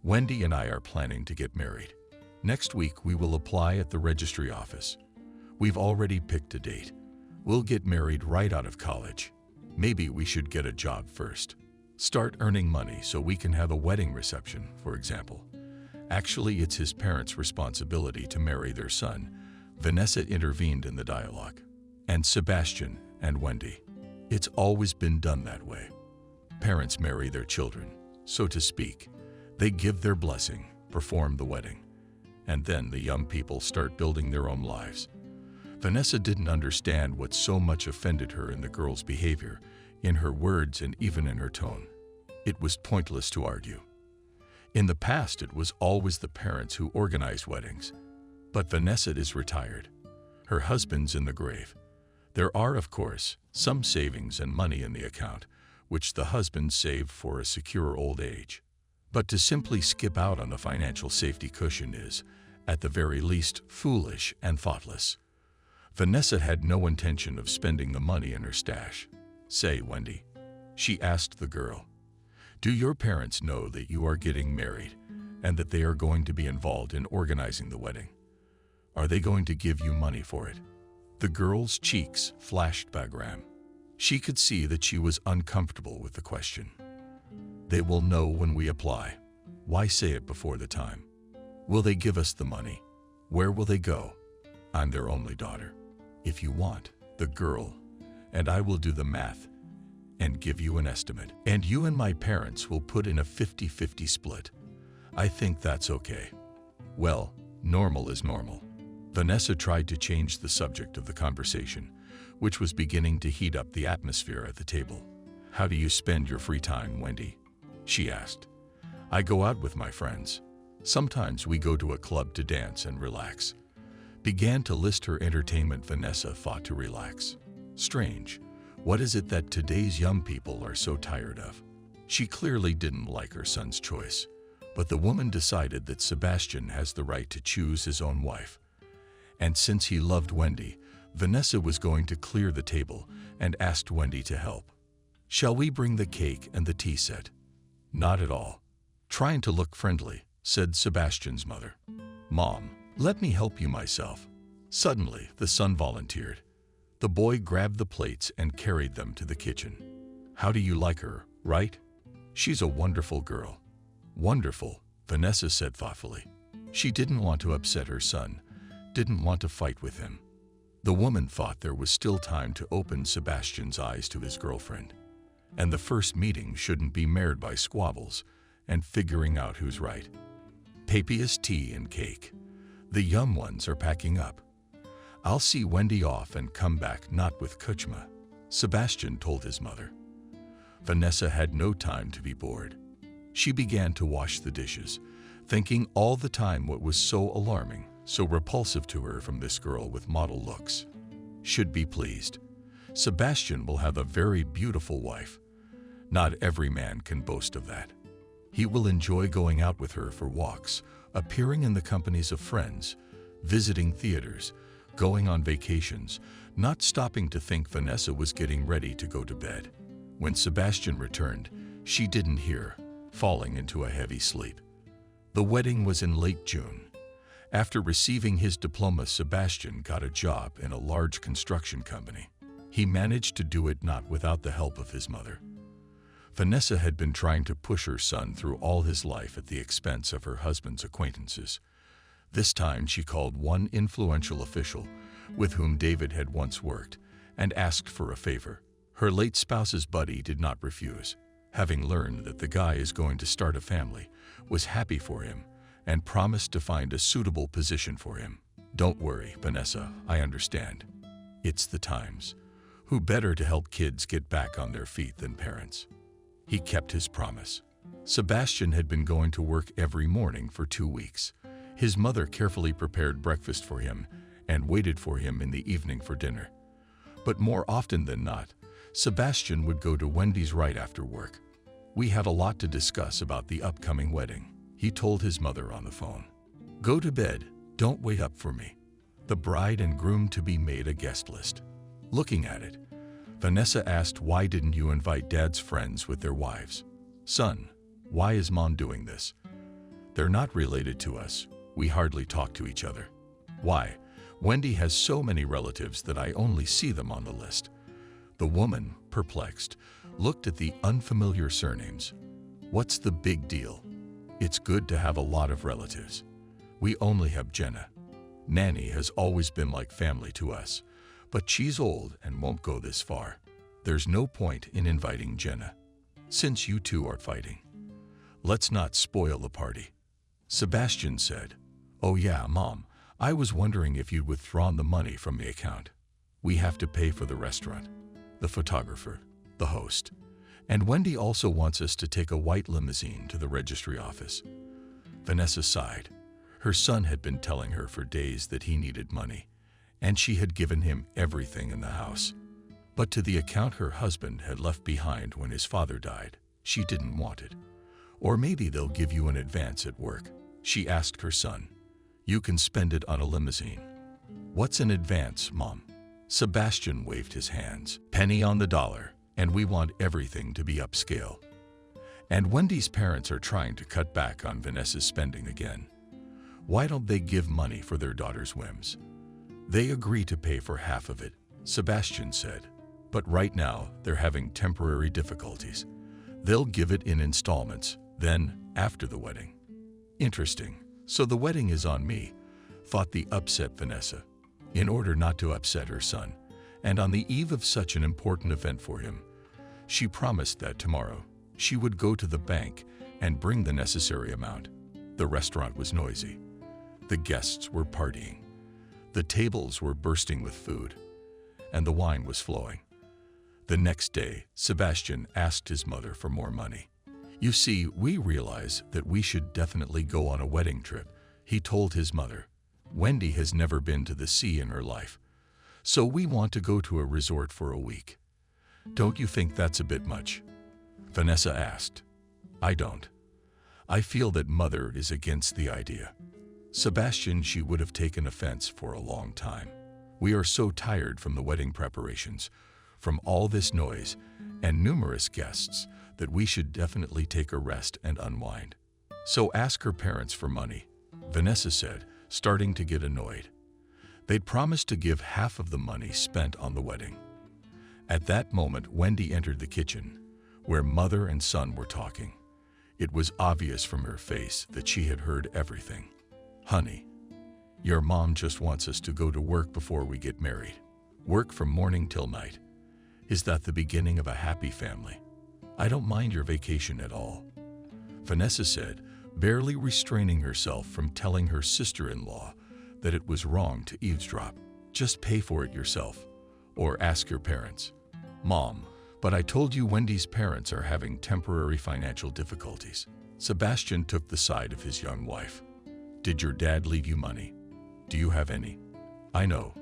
Wendy and I are planning to get married. Next week we will apply at the registry office. We've already picked a date. We'll get married right out of college. Maybe we should get a job first. Start earning money so we can have a wedding reception, for example." Actually, it's his parents' responsibility to marry their son. Vanessa intervened in the dialogue. "And Sebastian and Wendy. It's always been done that way. Parents marry their children, so to speak. They give their blessing, perform the wedding, and then the young people start building their own lives." Vanessa didn't understand what so much offended her in the girl's behavior, in her words and even in her tone. It was pointless to argue. In the past, it was always the parents who organized weddings. But Vanessa is retired. Her husband's in the grave. There are, of course, some savings and money in the account, which the husband saved for a secure old age. But to simply skip out on the financial safety cushion is, at the very least, foolish and thoughtless. Vanessa had no intention of spending the money in her stash. "Say, Wendy," she asked the girl, Do your parents know that you are getting married and that they are going to be involved in organizing the wedding? Are they going to give you money for it? The girl's cheeks flashed Bagram. She could see that she was uncomfortable with the question. They will know when we apply. Why say it before the time? Will they give us the money? Where will they go? I'm their only daughter. If you want, the girl and I will do the math and give you an estimate. And you and my parents will put in a 50-50 split. I think that's okay. Well, normal is normal. Vanessa tried to change the subject of the conversation, which was beginning to heat up the atmosphere at the table. How do you spend your free time, Wendy? She asked. I go out with my friends. Sometimes we go to a club to dance and relax. Began to list her entertainment. Vanessa thought to relax. Strange. What is it that today's young people are so tired of? She clearly didn't like her son's choice, but the woman decided that Sebastian has the right to choose his own wife. And since he loved Wendy, Vanessa was going to clear the table and asked Wendy to help. Shall we bring the cake and the tea set? Not at all. Trying to look friendly, said Sebastian's mother. Mom, let me help you myself. Suddenly, the son volunteered. The boy grabbed the plates and carried them to the kitchen. How do you like her, right? She's a wonderful girl. Wonderful, Vanessa said thoughtfully. She didn't want to upset her son, didn't want to fight with him. The woman thought there was still time to open Sebastian's eyes to his girlfriend. And the first meeting shouldn't be marred by squabbles and figuring out who's right. Papias tea and cake. The young ones are packing up. I'll see Wendy off and come back not with Kuchma, Sebastian told his mother. Vanessa had no time to be bored. She began to wash the dishes, thinking all the time what was so alarming, so repulsive to her from this girl with model looks. Should be pleased. Sebastian will have a very beautiful wife. Not every man can boast of that. He will enjoy going out with her for walks, appearing in the companies of friends, visiting theaters, going on vacations, not stopping to think Vanessa was getting ready to go to bed. When Sebastian returned, she didn't hear, falling into a heavy sleep. The wedding was in late June. After receiving his diploma, Sebastian got a job in a large construction company. He managed to do it not without the help of his mother. Vanessa had been trying to push her son through all his life at the expense of her husband's acquaintances. This time she called one influential official with whom David had once worked and asked for a favor. Her late spouse's buddy did not refuse, having learned that the guy is going to start a family, was happy for him and promised to find a suitable position for him. Don't worry, Vanessa, I understand. It's the times. Who better to help kids get back on their feet than parents? He kept his promise. Sebastian had been going to work every morning for 2 weeks. His mother carefully prepared breakfast for him and waited for him in the evening for dinner. But more often than not, Sebastian would go to Wendy's right after work. We have a lot to discuss about the upcoming wedding, he told his mother on the phone. Go to bed, don't wait up for me. The bride and groom to be made a guest list. Looking at it, Vanessa asked, why didn't you invite Dad's friends with their wives? Son, why is Mom doing this? They're not related to us. We hardly talk to each other. Why? Wendy has so many relatives that I only see them on the list. The woman, perplexed, looked at the unfamiliar surnames. What's the big deal? It's good to have a lot of relatives. We only have Jenna. Nanny has always been like family to us, but she's old and won't go this far. There's no point in inviting Jenna, since you two are fighting. Let's not spoil the party. Sebastian said, Oh yeah, Mom, I was wondering if you'd withdrawn the money from the account. We have to pay for the restaurant, the photographer, the host. And Wendy also wants us to take a white limousine to the registry office. Vanessa sighed. Her son had been telling her for days that he needed money, and she had given him everything in the house. But to the account her husband had left behind when his father died, she didn't want it. Or maybe they'll give you an advance at work, she asked her son. You can spend it on a limousine. What's an advance, Mom? Sebastian waved his hands. Penny on the dollar, and we want everything to be upscale. And Wendy's parents are trying to cut back on Vanessa's spending again. Why don't they give money for their daughter's whims? They agree to pay for half of it, Sebastian said. But right now, they're having temporary difficulties. They'll give it in installments, then after the wedding. Interesting. So the wedding is on me, thought the upset Vanessa. In order not to upset her son, and on the eve of such an important event for him, she promised that tomorrow she would go to the bank and bring the necessary amount. The restaurant was noisy. The guests were partying. The tables were bursting with food, and the wine was flowing. The next day, Sebastian asked his mother for more money. You see, we realize that we should definitely go on a wedding trip, he told his mother. Wendy has never been to the sea in her life, so we want to go to a resort for a week. Don't you think that's a bit much? Vanessa asked. I don't. I feel that mother is against the idea. Sebastian, she would have taken offense for a long time. We are so tired from the wedding preparations, from all this noise and numerous guests, that we should definitely take a rest and unwind. So ask her parents for money, Vanessa said, starting to get annoyed. They'd promised to give half of the money spent on the wedding. At that moment, Wendy entered the kitchen, where mother and son were talking. It was obvious from her face that she had heard everything. Honey, your mom just wants us to go to work before we get married. Work from morning till night. Is that the beginning of a happy family? I don't mind your vacation at all, Vanessa said, barely restraining herself from telling her sister-in-law that it was wrong to eavesdrop. Just pay for it yourself, or ask your parents. Mom, but I told you Wendy's parents are having temporary financial difficulties. Sebastian took the side of his young wife. Did your dad leave you money? Do you have any? I know.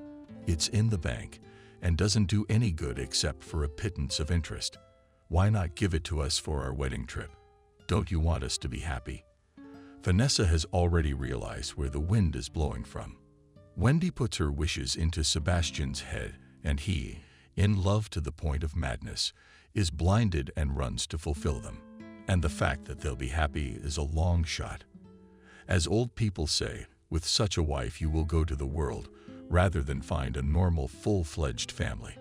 It's in the bank and doesn't do any good except for a pittance of interest. Why not give it to us for our wedding trip? Don't you want us to be happy? Vanessa has already realized where the wind is blowing from. Wendy puts her wishes into Sebastian's head, and he, in love to the point of madness, is blinded and runs to fulfill them. And the fact that they'll be happy is a long shot. As old people say, with such a wife you will go to the world rather than find a normal full-fledged family.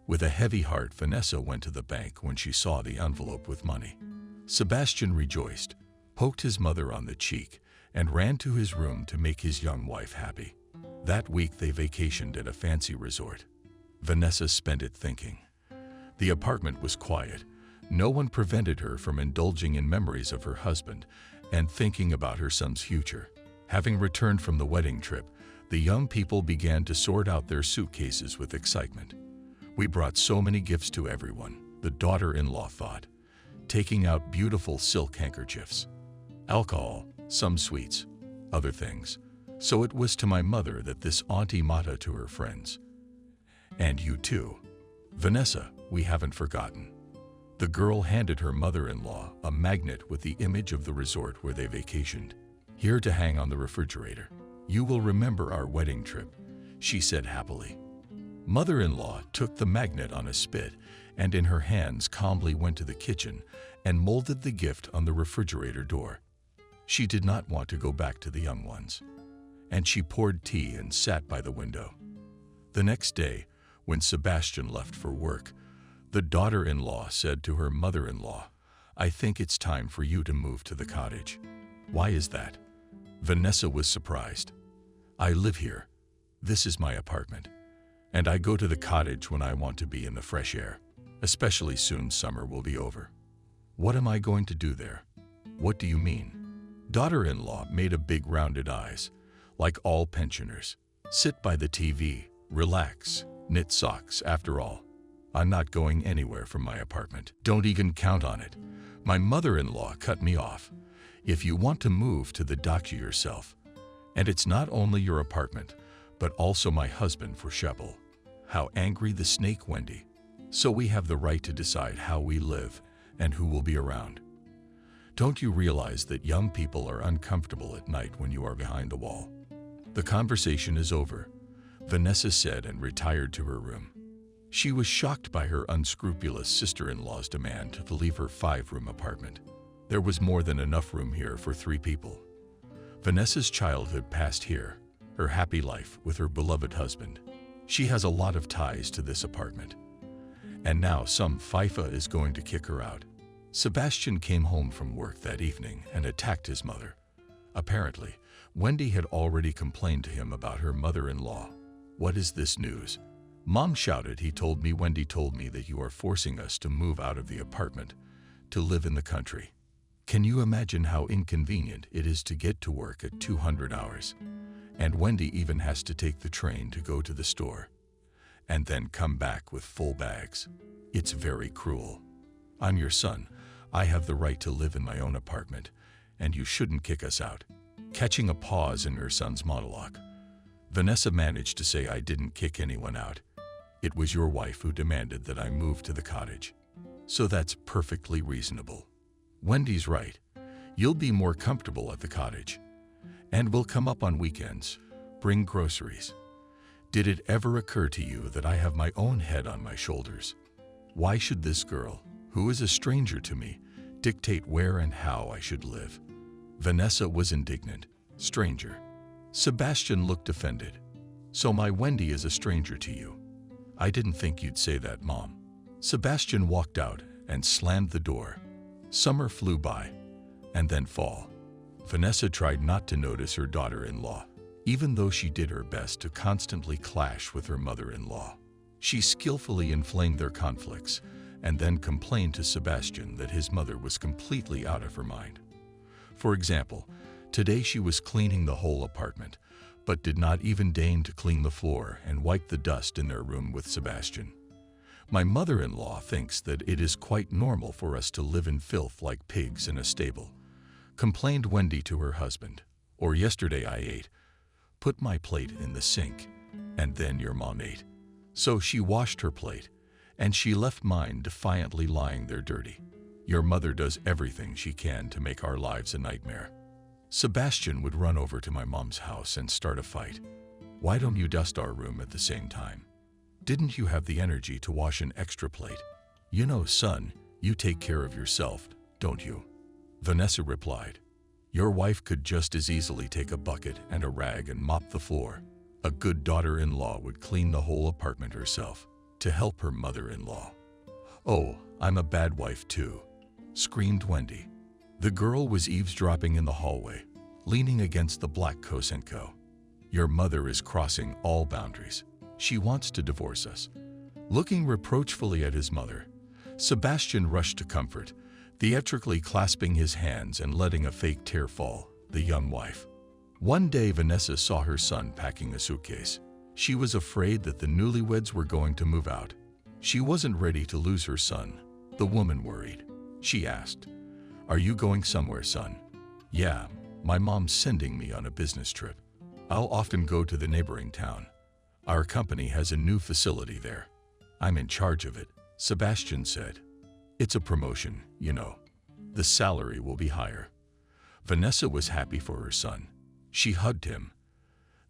With a heavy heart, Vanessa went to the bank when she saw the envelope with money. Sebastian rejoiced, poked his mother on the cheek, and ran to his room to make his young wife happy. That week they vacationed at a fancy resort. Vanessa spent it thinking. The apartment was quiet. No one prevented her from indulging in memories of her husband and thinking about her son's future. Having returned from the wedding trip, the young people began to sort out their suitcases with excitement. We brought so many gifts to everyone, the daughter-in-law thought, taking out beautiful silk handkerchiefs, alcohol, some sweets, other things. So it was to my mother that this Auntie Mata to her friends. And you too. Vanessa, we haven't forgotten. The girl handed her mother-in-law a magnet with the image of the resort where they vacationed. Here to hang on the refrigerator. You will remember our wedding trip, she said happily. Mother-in-law took the magnet on a spit and in her hands calmly went to the kitchen and molded the gift on the refrigerator door. She did not want to go back to the young ones, and she poured tea and sat by the window. The next day, when Sebastian left for work, the daughter-in-law said to her mother-in-law, I think it's time for you to move to the cottage. Why is that? Vanessa was surprised. I live here. This is my apartment. And I go to the cottage when I want to be in the fresh air. Especially soon summer will be over. What am I going to do there? What do you mean? Daughter-in-law made a big rounded eyes, like all pensioners. Sit by the TV, relax, knit socks. After all, I'm not going anywhere from my apartment. Don't even count on it. My mother-in-law cut me off. If you want to move to the doctor yourself. And it's not only your apartment, but also my husband for Shepel. How angry the snake, Wendy. So we have the right to decide how we live and who will be around. Don't you realize that young people are uncomfortable at night when you are behind the wall? The conversation is over, Vanessa said and retired to her room. She was shocked by her unscrupulous sister-in-law's demand to leave her 5-room apartment. There was more than enough room here for 3 people. Vanessa's childhood passed here, her happy life with her beloved husband. She has a lot of ties to this apartment. And now some FIFA is going to kick her out. Sebastian came home from work that evening and attacked his mother. Apparently, Wendy had already complained to him about her mother-in-law. "What is this news?" Mom shouted. "He told me, Wendy told me that you are forcing us to move out of the apartment, to live in the country. Can you imagine how inconvenient it is to get to work at 200 hours? And Wendy even has to take the train to go to the store, and then come back with full bags. It's very cruel. I'm your son. I have the right to live in my own apartment, and you shouldn't kick us out." Catching a pause in her son's monologue, Vanessa managed to say, "I didn't kick anyone out. It was your wife who demanded that I move to the cottage. So that's perfectly reasonable. Wendy's right. You'll be more comfortable at the cottage. And we'll come up on weekends, bring groceries. Did it ever occur to you that I have my own head on my shoulders? Why should this girl, who is a stranger to me, dictate where and how I should live?" Vanessa was indignant. "Stranger?" Sebastian looked offended. "So my Wendy is a stranger to you? I didn't think you'd say that, Mom." Sebastian walked out and slammed the door. Summer flew by, and then fall. Vanessa tried not to notice her daughter-in-law, even though she did her best to constantly clash with her mother-in-law. She skillfully inflamed their conflicts and then complained to Sebastian that his mother was completely out of her mind. For example, today she was cleaning the whole apartment, but did not even deign to clean the floor and wipe the dust in their room with Sebastian. "My mother-in-law thinks that it is quite normal for us to live in filth like pigs in a stable," complained Wendy to her husband. "Or yesterday I ate, put my plate in the sink, and then your mom ate. So she washed her plate, and she left mine defiantly lying there dirty. Your mother does everything she can to make our lives a nightmare." Sebastian would run over to my mom's house and start a fight. "Why don't you dust our room at the same time? Didn't you have the energy to wash an extra plate? You know, son, you take care of yourself, don't you?" Vanessa replied, "Your wife could just as easily take a bucket and a rag and mop the floor. A good daughter-in-law would clean the whole apartment herself to help her mother-in-law." "Oh, I'm a bad wife too," screamed Wendy. The girl was eavesdropping in the hallway, leaning against the black Kosenko. "Your mother is crossing all boundaries. She wants to divorce us." Looking reproachfully at his mother, Sebastian rushed to comfort, theatrically clasping his hands and letting a fake tear fall, the young wife. One day Vanessa saw her son packing a suitcase. She was afraid that the newlyweds were going to move out. She wasn't ready to lose her son. The woman worried. She asked, "Are you going somewhere, son?" "Yeah, my mom's sending me on a business trip. I'll often go to the neighboring town. Our company has a new facility there. I'm in charge of it," Sebastian said. "It's a promotion, you know. The salary will be higher." Vanessa was happy for her son. She hugged him,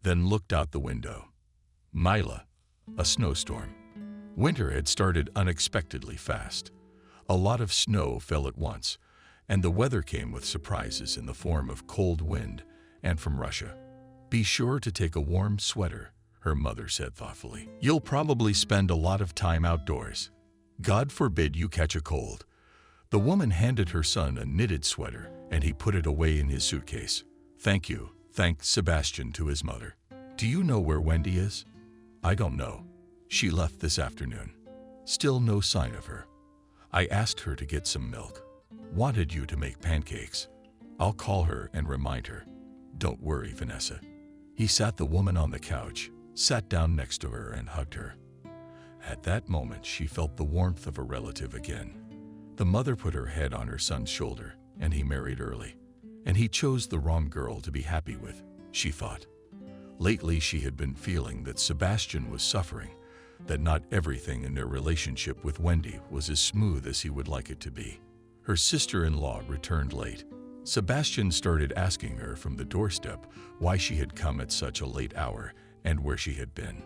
then looked out the window. Mila, a snowstorm. Winter had started unexpectedly fast. A lot of snow fell at once, and the weather came with surprises in the form of cold wind and from Russia. "Be sure to take a warm sweater," her mother said thoughtfully. "You'll probably spend a lot of time outdoors. God forbid you catch a cold." The woman handed her son a knitted sweater, and he put it away in his suitcase. "Thank you," thanked Sebastian to his mother. "Do you know where Wendy is?" "I don't know. She left this afternoon. Still no sign of her. I asked her to get some milk. Wanted you to make pancakes. I'll call her and remind her." "Don't worry, Vanessa." He sat the woman on the couch, sat down next to her and hugged her. At that moment, she felt the warmth of a relative again. The mother put her head on her son's shoulder, and he married early. And he chose the wrong girl to be happy with, she thought. Lately, she had been feeling that Sebastian was suffering, that not everything in their relationship with Wendy was as smooth as he would like it to be. Her sister-in-law returned late. Sebastian started asking her from the doorstep why she had come at such a late hour and where she had been.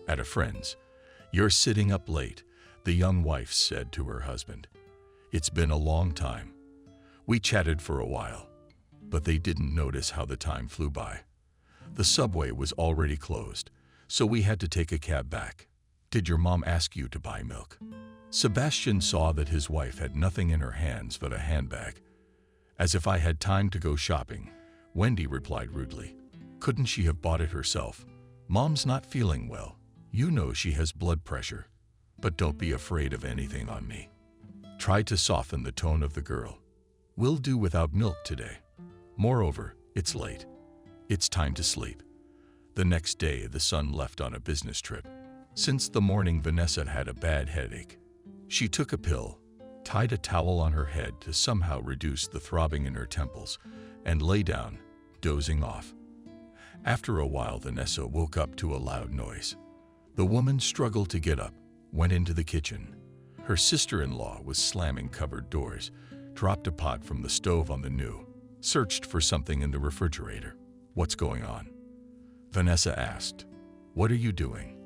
"At a friend's. "You're sitting up late," the young wife said to her husband. "It's been a long time." We chatted for a while, but they didn't notice how the time flew by. The subway was already closed, so we had to take a cab back. "Did your mom ask you to buy milk?" Sebastian saw that his wife had nothing in her hands but a handbag. "As if I had time to go shopping," Wendy replied rudely. "Couldn't she have bought it herself? Mom's not feeling well. You know she has blood pressure. But don't be afraid of anything on me." Tried to soften the tone of the girl. "We'll do without milk today. Moreover, it's late. It's time to sleep." The next day, the son left on a business trip. Since the morning, Vanessa had a bad headache. She took a pill, tied a towel on her head to somehow reduce the throbbing in her temples, and lay down, dozing off. After a while, Vanessa woke up to a loud noise. The woman struggled to get up, went into the kitchen. Her sister-in-law was slamming cupboard doors, dropped a pot from the stove on the new, searched for something in the refrigerator. "What's going on?" Vanessa asked. "What are you doing?"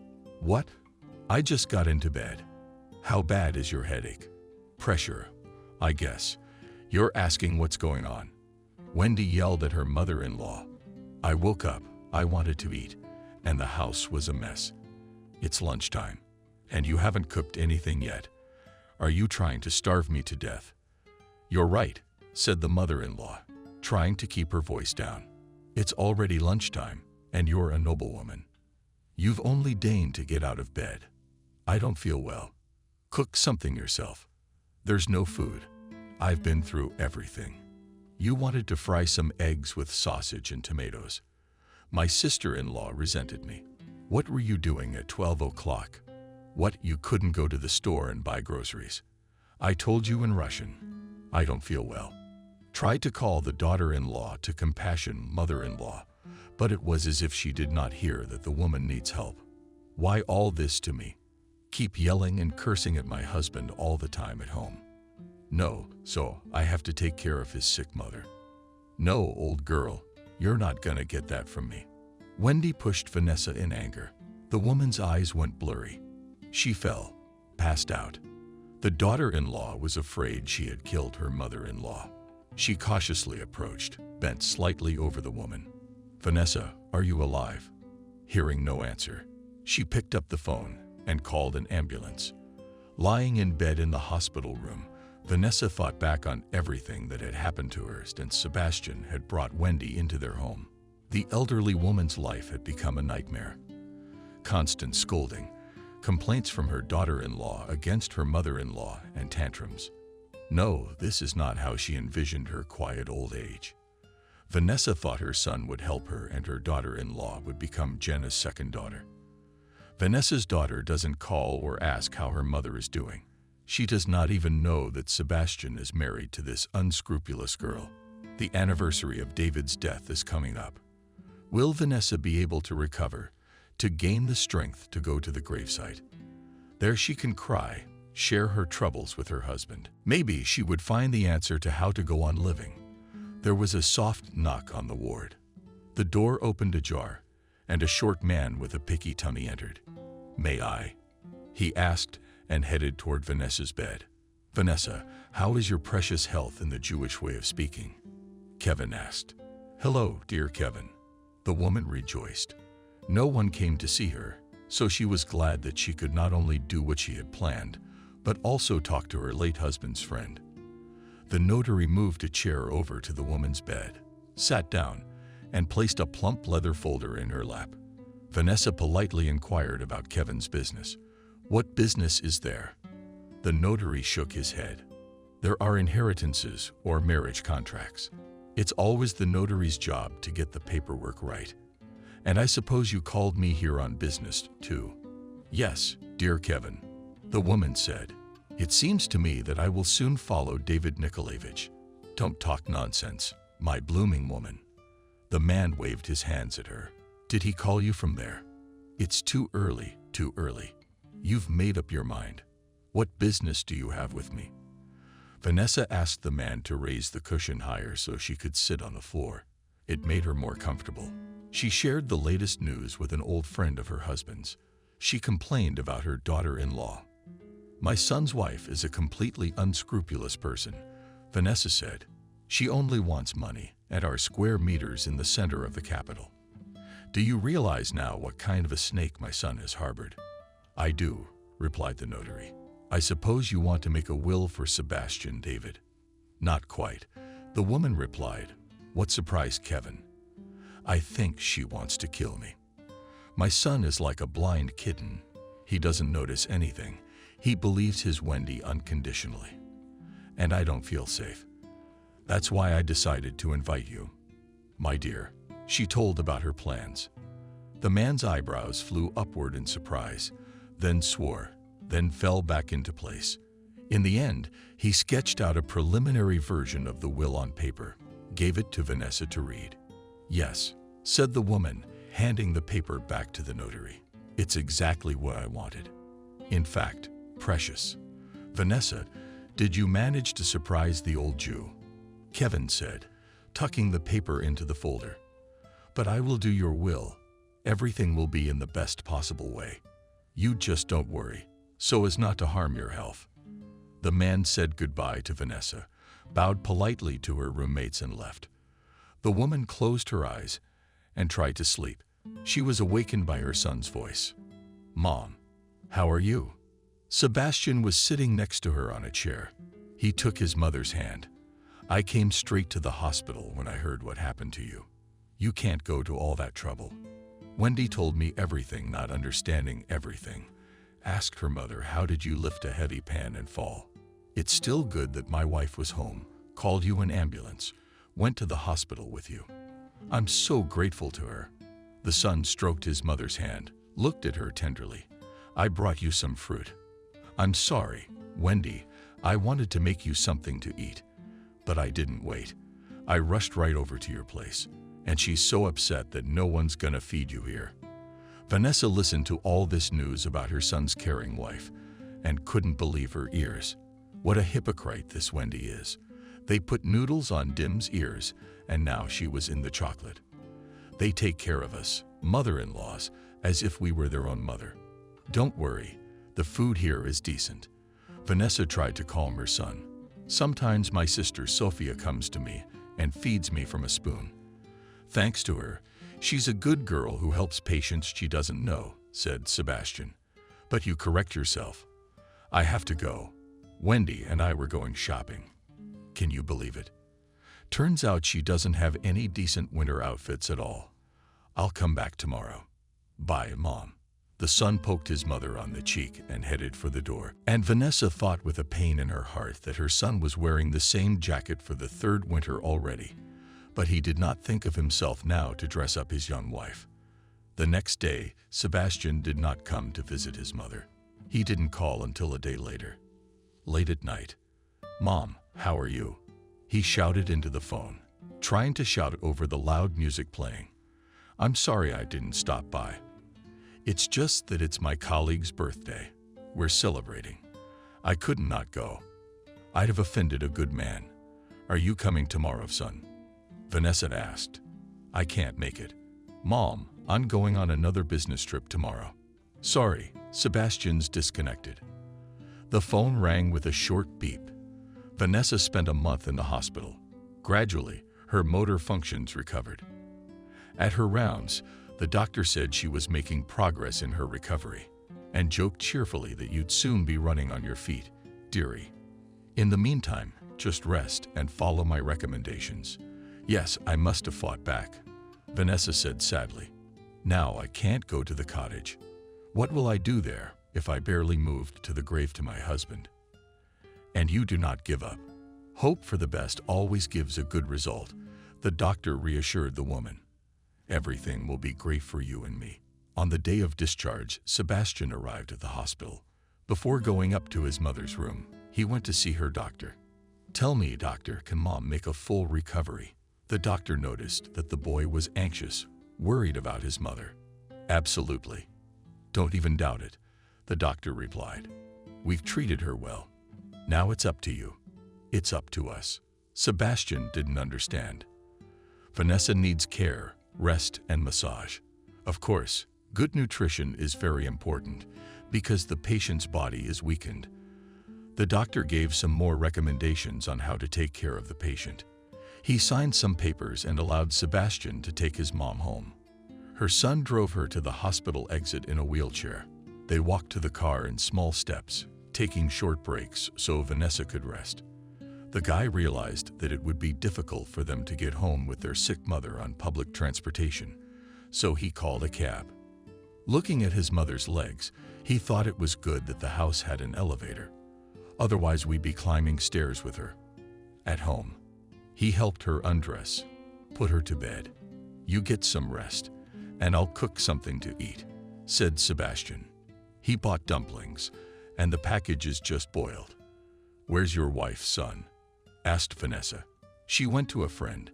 "What? I just got into bed." "How bad is your headache?" "Pressure, I guess. You're asking what's going on." Wendy yelled at her mother-in-law. "I woke up, I wanted to eat, and the house was a mess. It's lunchtime, and you haven't cooked anything yet. Are you trying to starve me to death?" "You're right," said the mother-in-law, trying to keep her voice down. "It's already lunchtime, and you're a noblewoman. You've only deigned to get out of bed. I don't feel well. Cook something yourself. There's no food. I've been through everything. You wanted to fry some eggs with sausage and tomatoes. My sister-in-law resented me. What were you doing at 12 o'clock? What, you couldn't go to the store and buy groceries? I told you in Russian. I don't feel well." Tried to call the daughter-in-law to compassion mother-in-law, but it was as if she did not hear that the woman needs help. "Why all this to me? Keep yelling and cursing at my husband all the time at home." "No, so I have to take care of his sick mother." "No, old girl, you're not gonna get that from me." Wendy pushed Vanessa in anger. The woman's eyes went blurry. She fell, passed out. The daughter-in-law was afraid she had killed her mother-in-law. She cautiously approached, bent slightly over the woman. "Vanessa, are you alive?" Hearing no answer, she picked up the phone and called an ambulance. Lying in bed in the hospital room, Vanessa thought back on everything that had happened to her since Sebastian had brought Wendy into their home. The elderly woman's life had become a nightmare. Constant scolding, complaints from her daughter-in-law against her mother-in-law, and tantrums. No, this is not how she envisioned her quiet old age. Vanessa thought her son would help her and her daughter-in-law would become Jenna's second daughter. Vanessa's daughter doesn't call or ask how her mother is doing. She does not even know that Sebastian is married to this unscrupulous girl. The anniversary of David's death is coming up. Will Vanessa be able to recover, to gain the strength to go to the gravesite? There she can cry, share her troubles with her husband. Maybe she would find the answer to how to go on living. There was a soft knock on the ward. The door opened ajar, and a short man with a picky tummy entered. "May I?" he asked, and headed toward Vanessa's bed. "Vanessa, how is your precious health in the Jewish way of speaking?" Kevin asked. "Hello, dear Kevin." The woman rejoiced. No one came to see her, so she was glad that she could not only do what she had planned, but also talk to her late husband's friend. The notary moved a chair over to the woman's bed, sat down, and placed a plump leather folder in her lap. Vanessa politely inquired about Kevin's business. "What business is there?" The notary shook his head. "There are inheritances or marriage contracts. It's always the notary's job to get the paperwork right. And I suppose you called me here on business, too." "Yes, dear Kevin," the woman said. "It seems to me that I will soon follow David Nikolaevich." "Don't talk nonsense, my blooming woman." The man waved his hands at her. "Did he call you from there?" "It's too early, too early. You've made up your mind. What business do you have with me?" Vanessa asked the man to raise the cushion higher so she could sit on the floor. It made her more comfortable. She shared the latest news with an old friend of her husband's. She complained about her daughter-in-law. My son's wife is a completely unscrupulous person, Vanessa said. She only wants money at our square meters in the center of the capital. Do you realize now what kind of a snake my son has harbored? I do, replied the notary. I suppose you want to make a will for Sebastian, David. Not quite, the woman replied. What surprised Kevin? I think she wants to kill me. My son is like a blind kitten. He doesn't notice anything. He believes his Wendy unconditionally. And I don't feel safe. That's why I decided to invite you. My dear, she told about her plans. The man's eyebrows flew upward in surprise, then swore, then fell back into place. In the end, he sketched out a preliminary version of the will on paper, gave it to Vanessa to read. Yes, said the woman, handing the paper back to the notary. It's exactly what I wanted. In fact, precious. Vanessa, did you manage to surprise the old Jew? Kevin said, tucking the paper into the folder. But I will do your will. Everything will be in the best possible way. You just don't worry, so as not to harm your health. The man said goodbye to Vanessa, bowed politely to her roommates and left. The woman closed her eyes and tried to sleep. She was awakened by her son's voice. Mom, how are you? Sebastian was sitting next to her on a chair. He took his mother's hand. I came straight to the hospital when I heard what happened to you. You can't go to all that trouble. Wendy told me everything, not understanding everything. Asked her mother, how did you lift a heavy pan and fall? It's still good that my wife was home, called you an ambulance, went to the hospital with you. I'm so grateful to her. The son stroked his mother's hand, looked at her tenderly. I brought you some fruit. I'm sorry, Wendy. I wanted to make you something to eat, but I didn't wait. I rushed right over to your place, and she's so upset that no one's gonna feed you here. Vanessa listened to all this news about her son's caring wife and couldn't believe her ears. What a hypocrite this Wendy is. They put noodles on Dim's ears, and now she was in the chocolate. They take care of us, mother-in-laws, as if we were their own mother. Don't worry, the food here is decent. Vanessa tried to calm her son. Sometimes my sister Sophia comes to me and feeds me from a spoon. Thanks to her, she's a good girl who helps patients she doesn't know, said Sebastian. But you correct yourself. I have to go. Wendy and I were going shopping. Can you believe it? Turns out she doesn't have any decent winter outfits at all. I'll come back tomorrow. Bye, Mom. The son poked his mother on the cheek and headed for the door. And Vanessa thought with a pain in her heart that her son was wearing the same jacket for the third winter already. But he did not think of himself now to dress up his young wife. The next day, Sebastian did not come to visit his mother. He didn't call until a day later. Late at night, Mom, how are you? He shouted into the phone, trying to shout over the loud music playing. I'm sorry I didn't stop by. It's just that it's my colleague's birthday. We're celebrating. I couldn't not go. I'd have offended a good man. Are you coming tomorrow, son? Vanessa asked. I can't make it. Mom, I'm going on another business trip tomorrow. Sorry, Sebastian's disconnected. The phone rang with a short beep. Vanessa spent a month in the hospital. Gradually, her motor functions recovered. At her rounds, the doctor said she was making progress in her recovery and joked cheerfully that you'd soon be running on your feet, dearie. In the meantime, just rest and follow my recommendations. Yes, I must have fought back, Vanessa said sadly. Now I can't go to the cottage. What will I do there if I barely moved to the grave to my husband? And you do not give up. Hope for the best always gives a good result, the doctor reassured the woman. Everything will be great for you and me. On the day of discharge, Sebastian arrived at the hospital. Before going up to his mother's room, he went to see her doctor. Tell me, doctor, can Mom make a full recovery? The doctor noticed that the boy was anxious, worried about his mother. Absolutely. Don't even doubt it, the doctor replied. We've treated her well. Now it's up to you. It's up to us. Sebastian didn't understand. Vanessa needs care, rest, and massage. Of course, Good nutrition is very important because the patient's body is weakened. The doctor gave some more recommendations on how to take care of the patient. He signed some papers and allowed Sebastian to take his mom home. Her son drove her to the hospital exit in a wheelchair. They walked to the car in small steps, taking short breaks so Vanessa could rest. The guy realized that it would be difficult for them to get home with their sick mother on public transportation, so he called a cab. Looking at his mother's legs, he thought it was good that the house had an elevator. Otherwise, we'd be climbing stairs with her. At home, he helped her undress, put her to bed. "You get some rest, and I'll cook something to eat," said Sebastian. He bought dumplings, and the package is just boiled. "Where's your wife, son?" asked Vanessa. She went to a friend,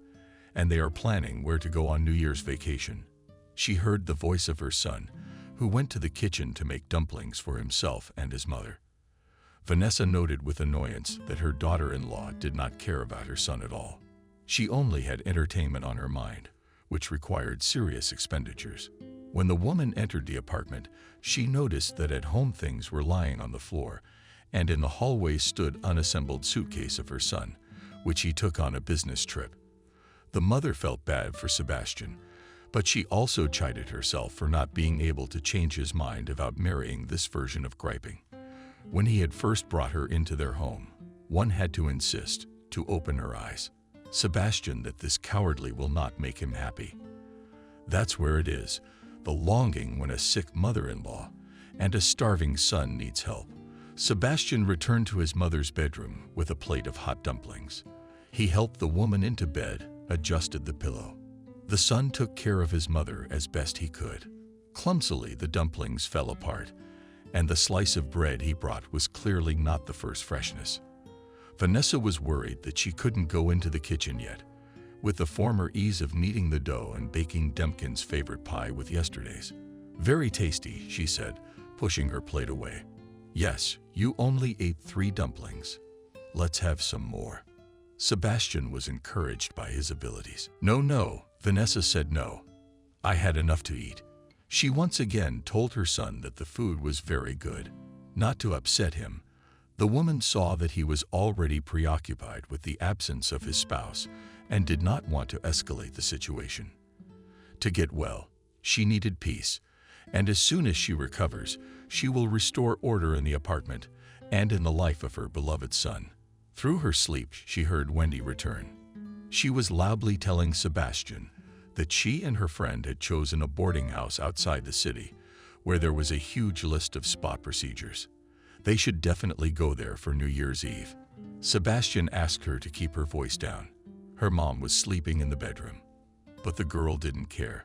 and they are planning where to go on New Year's vacation. She heard the voice of her son, who went to the kitchen to make dumplings for himself and his mother. Vanessa noted with annoyance that her daughter-in-law did not care about her son at all. She only had entertainment on her mind, which required serious expenditures. When the woman entered the apartment, she noticed that at-home things were lying on the floor, and in the hallway stood an unassembled suitcase of her son, which he took on a business trip. The mother felt bad for Sebastian, but she also chided herself for not being able to change his mind about marrying this version of griping. When he had first brought her into their home, one had to insist to open her eyes. Sebastian, that this cowardly will not make him happy. That's where it is, the longing when a sick mother-in-law and a starving son needs help. Sebastian returned to his mother's bedroom with a plate of hot dumplings. He helped the woman into bed, adjusted the pillow. The son took care of his mother as best he could. Clumsily, the dumplings fell apart, and the slice of bread he brought was clearly not the first freshness. Vanessa was worried that she couldn't go into the kitchen yet, with the former ease of kneading the dough and baking Demkin's favorite pie with yesterday's. "Very tasty," she said, pushing her plate away. "Yes, you only ate 3 dumplings. Let's have some more." Sebastian was encouraged by his abilities. No, Vanessa said no. "I had enough to eat." She once again told her son that the food was very good. Not to upset him, the woman saw that he was already preoccupied with the absence of his spouse and did not want to escalate the situation. To get well, she needed peace, and as soon as she recovers, she will restore order in the apartment and in the life of her beloved son. Through her sleep, she heard Wendy return. She was loudly telling Sebastian that she and her friend had chosen a boarding house outside the city, where there was a huge list of spa procedures. They should definitely go there for New Year's Eve. Sebastian asked her to keep her voice down. Her mom was sleeping in the bedroom, but the girl didn't care.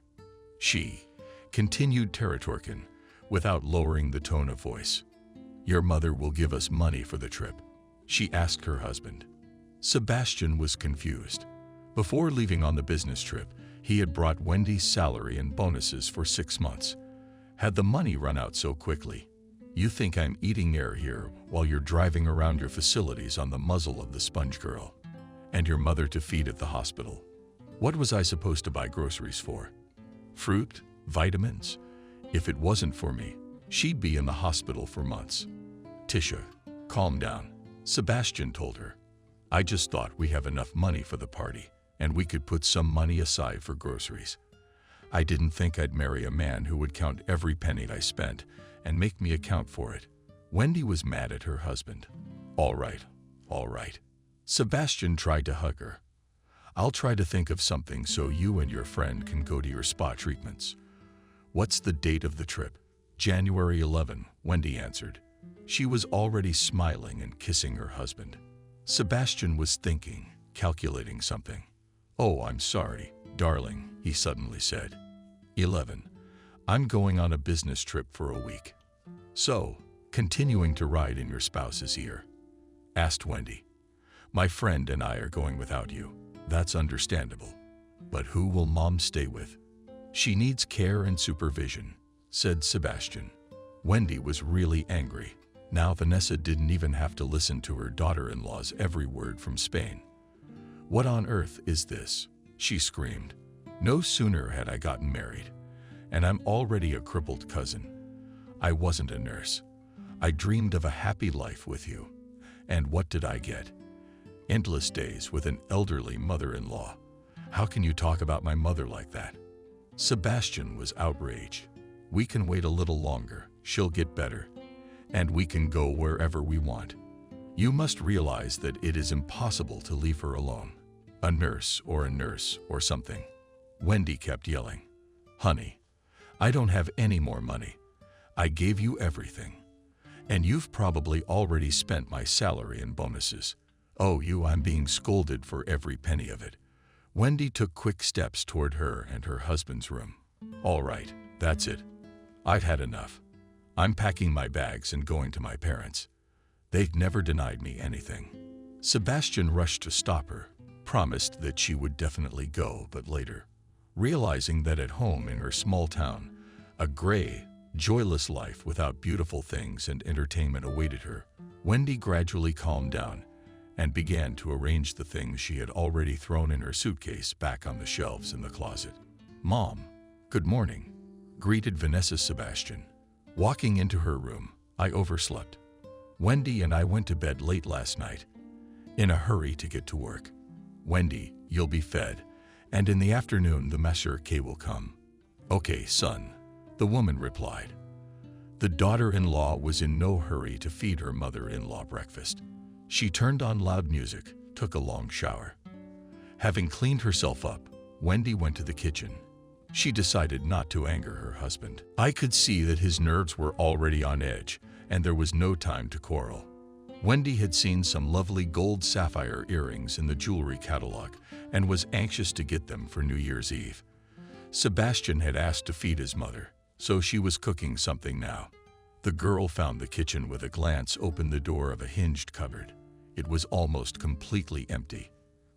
She continued Territorkin without lowering the tone of voice. "Your mother will give us money for the trip," she asked her husband. Sebastian was confused. Before leaving on the business trip, he had brought Wendy's salary and bonuses for 6 months. Had the money run out so quickly? "You think I'm eating air here while you're driving around your facilities on the muzzle of the Sponge Girl, and your mother to feed at the hospital. What was I supposed to buy groceries for? Fruit? Vitamins? If it wasn't for me, she'd be in the hospital for months." "Tisha, calm down," Sebastian told her. "I just thought we have enough money for the party, and we could put some money aside for groceries. I didn't think I'd marry a man who would count every penny I spent and make me account for it." Wendy was mad at her husband. All right. Sebastian tried to hug her. "I'll try to think of something so you and your friend can go to your spa treatments." "What's the date of the trip?" "January 11, Wendy answered. She was already smiling and kissing her husband. Sebastian was thinking, calculating something. "Oh, I'm sorry, darling," he suddenly said. 11. "I'm going on a business trip for a week." "So, continuing to ride in your spouse's ear?" asked Wendy. "My friend and I are going without you." "That's understandable. But who will Mom stay with?" "She needs care and supervision," said Sebastian. Wendy was really angry. Now Vanessa didn't even have to listen to her daughter-in-law's every word from Spain. "What on earth is this?" she screamed. "No sooner had I gotten married, and I'm already a crippled cousin. I wasn't a nurse. I dreamed of a happy life with you. And what did I get? Endless days with an elderly mother-in-law. How can you talk about my mother like that? Sebastian was outraged. We can wait a little longer. She'll get better. And we can go wherever we want. You must realize that it is impossible to leave her alone. A nurse or something. Wendy kept yelling. Honey, I don't have any more money. I gave you everything. And you've probably already spent my salary and bonuses. Oh, I'm being scolded for every penny of it. Wendy took quick steps toward her and her husband's room. All right, that's it. I've had enough. I'm packing my bags and going to my parents. They've never denied me anything. Sebastian rushed to stop her, promised that she would definitely go, but later, realizing that at home in her small town, a gray, joyless life without beautiful things and entertainment awaited her, Wendy gradually calmed down and began to arrange the things she had already thrown in her suitcase back on the shelves in the closet. Mom, good morning, greeted Vanessa Sebastian. Walking into her room, I overslept. Wendy and I went to bed late last night, in a hurry to get to work. Wendy, you'll be fed, and in the afternoon the Monsieur K will come. Okay, son, the woman replied. The daughter-in-law was in no hurry to feed her mother-in-law breakfast. She turned on loud music, took a long shower. Having cleaned herself up, Wendy went to the kitchen. She decided not to anger her husband. I could see that his nerves were already on edge, and there was no time to quarrel. Wendy had seen some lovely gold sapphire earrings in the jewelry catalog and was anxious to get them for New Year's Eve. Sebastian had asked to feed his mother, so she was cooking something now. The girl found the kitchen with a glance, opened the door of a hinged cupboard. It was almost completely empty.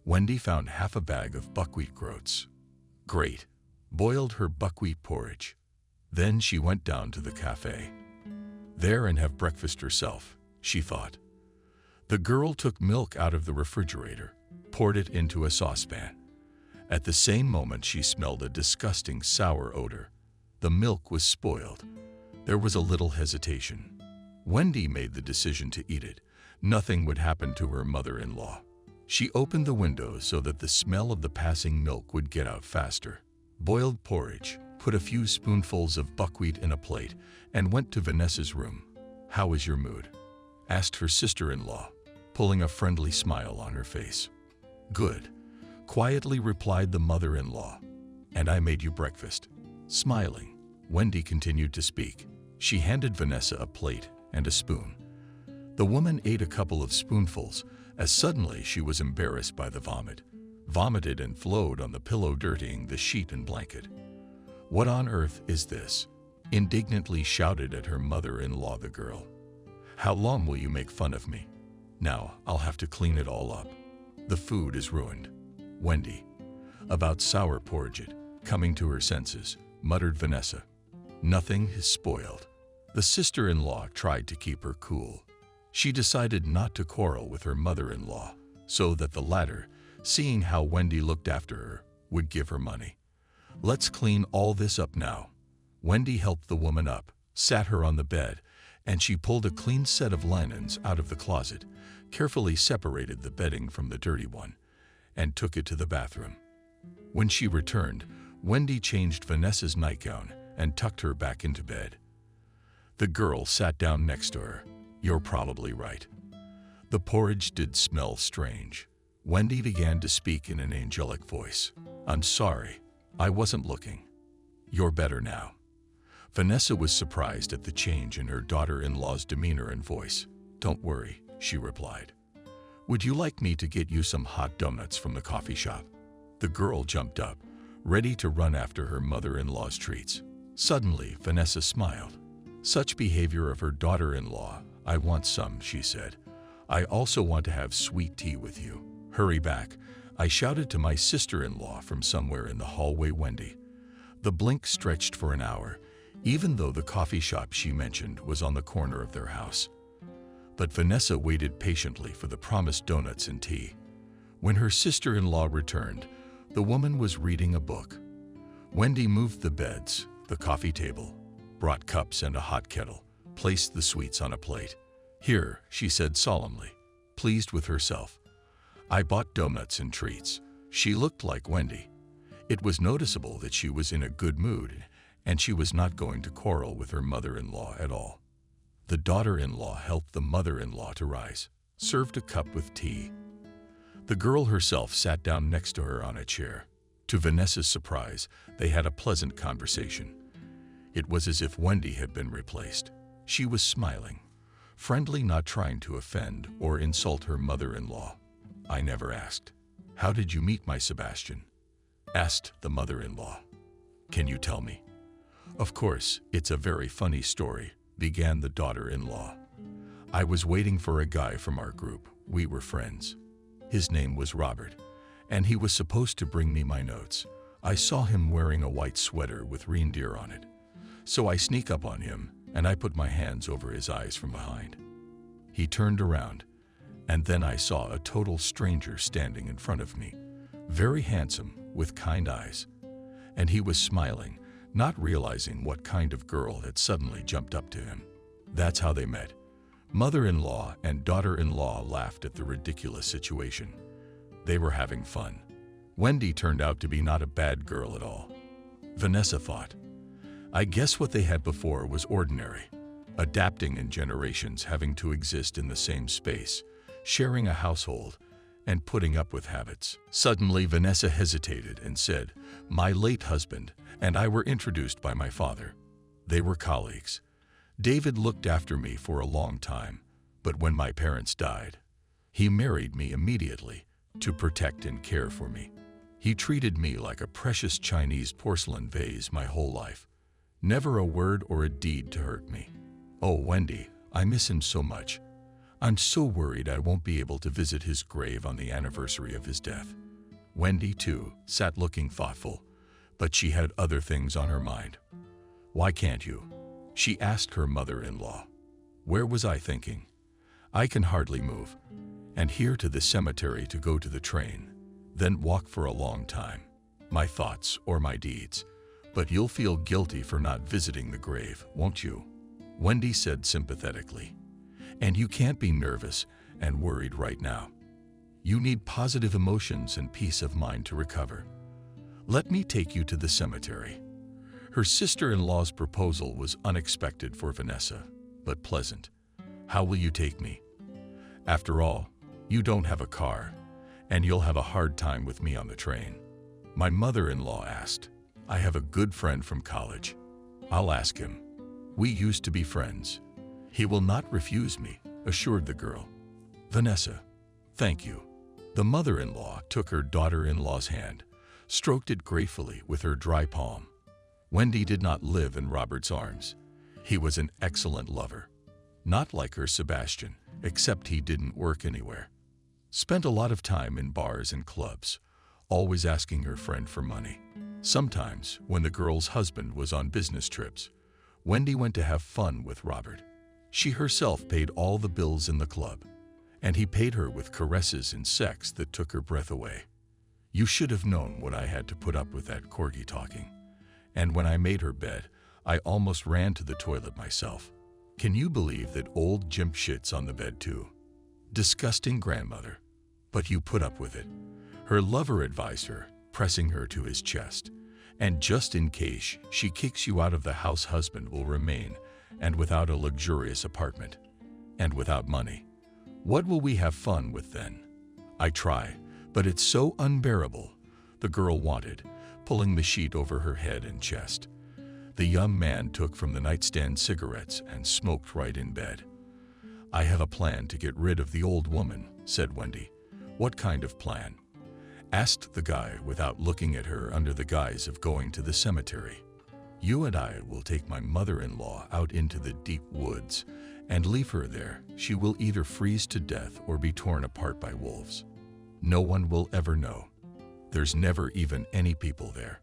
Wendy found half a bag of buckwheat groats. Great. Boiled her buckwheat porridge. Then she went down to the cafe. There and have breakfast herself, she thought. The girl took milk out of the refrigerator, poured it into a saucepan. At the same moment she smelled a disgusting sour odor. The milk was spoiled. There was a little hesitation. Wendy made the decision to eat it. Nothing would happen to her mother-in-law. She opened the window so that the smell of the passing milk would get out faster. Boiled porridge, put a few spoonfuls of buckwheat in a plate, and went to Vanessa's room. How is your mood? Asked her sister-in-law, pulling a friendly smile on her face. Good, quietly replied the mother-in-law. And I made you breakfast. Smiling, Wendy continued to speak. She handed Vanessa a plate and a spoon. The woman ate a couple of spoonfuls, as suddenly she was embarrassed by the vomit. Vomited and flowed on the pillow, dirtying the sheet and blanket. What on earth is this? Indignantly shouted at her mother-in-law the girl. How long will you make fun of me? Now I'll have to clean it all up. The food is ruined. Wendy. About sour porridge. Coming to her senses, muttered Vanessa. Nothing is spoiled. The sister-in-law tried to keep her cool. She decided not to quarrel with her mother-in-law, so that the latter, seeing how Wendy looked after her, would give her money. Let's clean all this up now. Wendy helped the woman up, sat her on the bed, and she pulled a clean set of linens out of the closet, carefully separated the bedding from the dirty one, and took it to the bathroom. When she returned, Wendy changed Vanessa's nightgown and tucked her back into bed. The girl sat down next to her. You're probably right. The porridge did smell strange. Wendy began to speak in an angelic voice. I'm sorry, I wasn't looking. You're better now. Vanessa was surprised at the change in her daughter-in-law's demeanor and voice. Don't worry, she replied. Would you like me to get you some hot donuts from the coffee shop? The girl jumped up, ready to run after her mother-in-law's treats. Suddenly, Vanessa smiled. Such behavior of her daughter-in-law. I want some, she said. I also want to have sweet tea with you. Hurry back, I shouted to my sister-in-law from somewhere in the hallway. Wendy. The blink stretched for an hour, even though the coffee shop she mentioned was on the corner of their house. But Vanessa waited patiently for the promised donuts and tea. When her sister-in-law returned, the woman was reading a book. Wendy moved the beds, the coffee table, brought cups and a hot kettle, placed the sweets on a plate. "Here," she said solemnly, pleased with herself. I bought donuts and treats. She looked like Wendy. It was noticeable that she was in a good mood, and she was not going to quarrel with her mother-in-law at all. The daughter-in-law helped the mother-in-law to rise, served a cup with tea. The girl herself sat down next to her on a chair. To Vanessa's surprise, they had a pleasant conversation. It was as if Wendy had been replaced. She was smiling, friendly, not trying to offend or insult her mother-in-law. I never asked, "How did you meet my Sebastian?" asked the mother-in-law. "Can you tell me?" "Of course, it's a very funny story," began the daughter-in-law. "I was waiting for a guy from our group. We were friends. His name was Robert, and he was supposed to bring me my notes. I saw him wearing a white sweater with reindeer on it. So I sneak up on him, and I put my hands over his eyes from behind. He turned around, and then I saw a total stranger standing in front of me, very handsome, with kind eyes. And he was smiling, not realizing what kind of girl had suddenly jumped up to him. That's how they met." Mother-in-law and daughter-in-law laughed at the ridiculous situation. They were having fun. Wendy turned out to be not a bad girl at all. Vanessa thought. I guess what they had before was ordinary, adapting in generations, having to exist in the same space, sharing a household, and putting up with habits. Suddenly, Vanessa hesitated and said, "My late husband and I were introduced by my father. They were colleagues. David looked after me for a long time, but when my parents died, he married me immediately to protect and care for me. He treated me like a precious Chinese porcelain vase my whole life. Never a word or a deed to hurt me. Oh, Wendy, I miss him so much. I'm so worried I won't be able to visit his grave on the anniversary of his death." Wendy, too, sat looking thoughtful, but she had other things on her mind. "Why can't you?" she asked her mother-in-law. Where was I thinking? I can hardly move, and here to the cemetery to go to the train, then walk for a long time. My thoughts or my deeds. But you'll feel guilty for not visiting the grave, won't you? Wendy said sympathetically. And you can't be nervous and worried right now. You need positive emotions and peace of mind to recover. Let me take you to the cemetery. Her sister-in-law's proposal was unexpected for Vanessa, but pleasant. How will you take me? After all, you don't have a car, and you'll have a hard time with me on the train. My mother-in-law asked. I have a good friend from college. I'll ask him. We used to be friends. He will not refuse me, assured the girl. Vanessa, thank you. The mother-in-law took her daughter-in-law's hand, stroked it gratefully with her dry palm. Wendy did not live in Robert's arms. He was an excellent lover. Not like her Sebastian, except he didn't work anywhere. Spent a lot of time in bars and clubs, always asking her friend for money. Sometimes, when the girl's husband was on business trips, Wendy went to have fun with Robert. She herself paid all the bills in the club, and he paid her with caresses and sex that took her breath away. You should have known what I had to put up with that corgi talking. And when I made her bed, I almost ran to the toilet myself. Can you believe that old Jim shits on the bed too? Disgusting grandmother. But you put up with it. Her lover advised her, pressing her to his chest. And just in case she kicks you out of the house, husband will remain, and without a luxurious apartment, and without money. What will we have fun with then? I try, but it's so unbearable, the girl wanted, pulling the sheet over her head and chest. The young man took from the nightstand cigarettes and smoked right in bed. I have a plan to get rid of the old woman, said Wendy. What kind of plan? Asked the guy without looking at her under the guise of going to the cemetery. You and I will take my mother-in-law out into the deep woods and leave her there. She will either freeze to death or be torn apart by wolves. No one will ever know. There's never even any people there.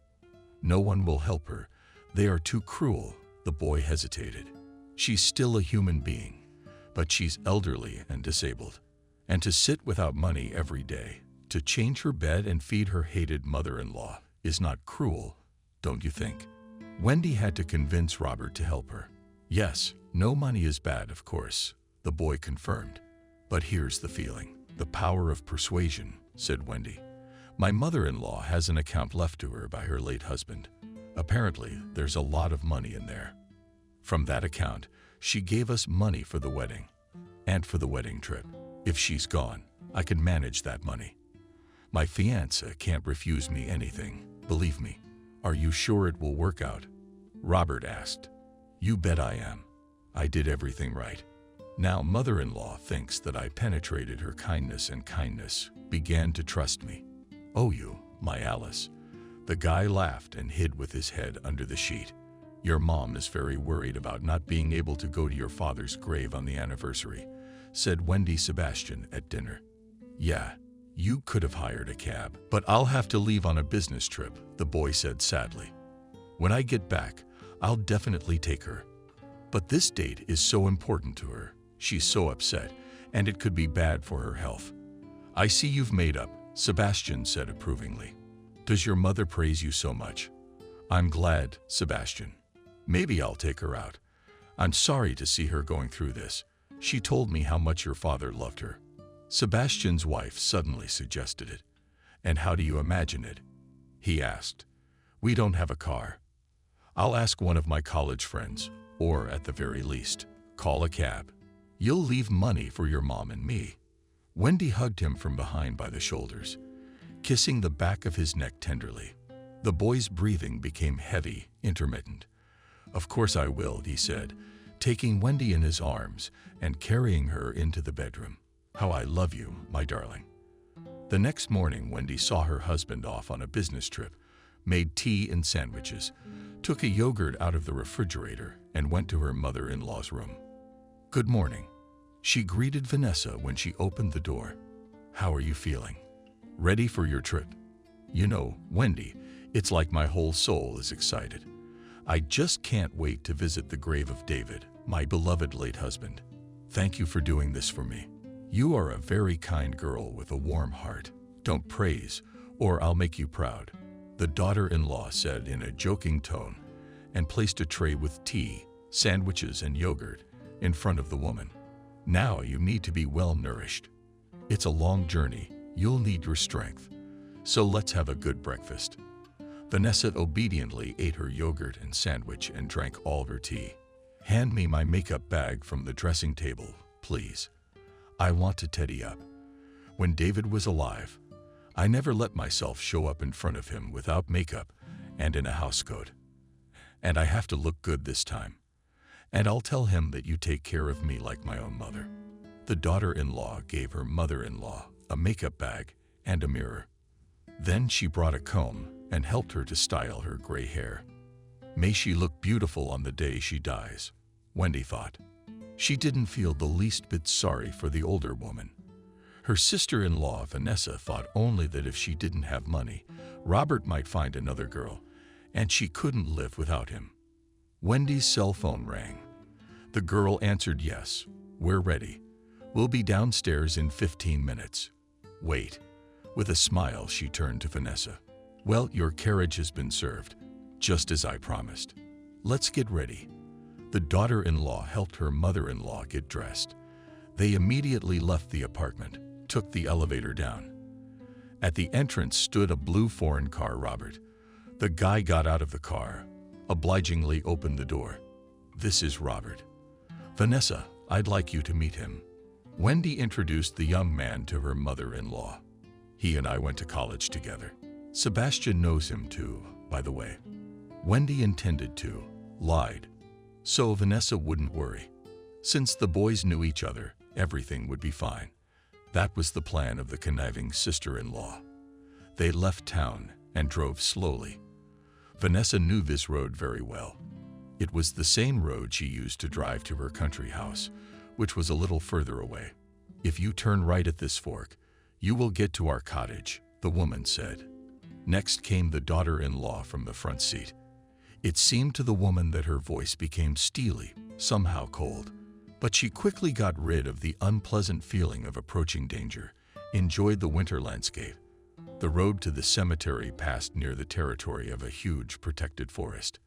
No one will help her. They are too cruel. The boy hesitated. She's still a human being, but she's elderly and disabled. And to sit without money every day, to change her bed and feed her hated mother-in-law, is not cruel, don't you think? Wendy had to convince Robert to help her. Yes, no money is bad, of course, the boy confirmed. But here's the feeling. The power of persuasion, said Wendy. My mother-in-law has an account left to her by her late husband. Apparently, there's a lot of money in there. From that account, she gave us money for the wedding and for the wedding trip. If she's gone, I can manage that money. My fiancé can't refuse me anything, believe me. Are you sure it will work out? Robert asked. You bet I am. I did everything right. Now mother-in-law thinks that I penetrated her kindness, and kindness began to trust me. Oh, you, my Alice. The guy laughed and hid with his head under the sheet. Your mom is very worried about not being able to go to your father's grave on the anniversary, said Wendy Sebastian at dinner. Yeah, you could have hired a cab, but I'll have to leave on a business trip, the boy said sadly. When I get back, I'll definitely take her. But this date is so important to her. She's so upset, and it could be bad for her health. I see you've made up, Sebastian said approvingly. Does your mother praise you so much? I'm glad, Sebastian. Maybe I'll take her out. I'm sorry to see her going through this. She told me how much your father loved her. Sebastian's wife suddenly suggested it. And how do you imagine it? He asked. We don't have a car. I'll ask one of my college friends, or at the very least, call a cab. You'll leave money for your mom and me. Wendy hugged him from behind by the shoulders, kissing the back of his neck tenderly. The boy's breathing became heavy, intermittent. Of course I will, he said, taking Wendy in his arms and carrying her into the bedroom. How I love you, my darling. The next morning, Wendy saw her husband off on a business trip, made tea and sandwiches, took a yogurt out of the refrigerator, and went to her mother-in-law's room. Good morning. She greeted Vanessa when she opened the door. How are you feeling? Ready for your trip? You know, Wendy, it's like my whole soul is excited. I just can't wait to visit the grave of David, my beloved late husband. Thank you for doing this for me. You are a very kind girl with a warm heart. Don't praise, or I'll make you proud, the daughter-in-law said in a joking tone, and placed a tray with tea, sandwiches, and yogurt in front of the woman. Now you need to be well nourished. It's a long journey. You'll need your strength. So let's have a good breakfast. Vanessa obediently ate her yogurt and sandwich and drank all her tea. Hand me my makeup bag from the dressing table, please. I want to tidy up. When David was alive, I never let myself show up in front of him without makeup and in a housecoat. And I have to look good this time. And I'll tell him that you take care of me like my own mother. The daughter-in-law gave her mother-in-law a makeup bag and a mirror. Then she brought a comb and helped her to style her gray hair. May she look beautiful on the day she dies, Wendy thought. She didn't feel the least bit sorry for the older woman. Her sister-in-law, Vanessa, thought only that if she didn't have money, Robert might find another girl, and she couldn't live without him. Wendy's cell phone rang. The girl answered yes. We're ready. We'll be downstairs in 15 minutes. Wait. With a smile, she turned to Vanessa. Well, your carriage has been served, just as I promised. Let's get ready. The daughter-in-law helped her mother-in-law get dressed. They immediately left the apartment, took the elevator down. At the entrance stood a blue foreign car. Robert. The guy got out of the car, obligingly opened the door. This is Robert. Vanessa, I'd like you to meet him. Wendy introduced the young man to her mother-in-law. He and I went to college together. Sebastian knows him too, by the way. Wendy intended to, lied. So Vanessa wouldn't worry. Since the boys knew each other, everything would be fine. That was the plan of the conniving sister-in-law. They left town and drove slowly. Vanessa knew this road very well. It was the same road she used to drive to her country house, which was a little further away. If you turn right at this fork, you will get to our cottage, the woman said. Next came the daughter-in-law from the front seat. It seemed to the woman that her voice became steely, somehow cold. But she quickly got rid of the unpleasant feeling of approaching danger, enjoyed the winter landscape. The road to the cemetery passed near the territory of a huge protected forest.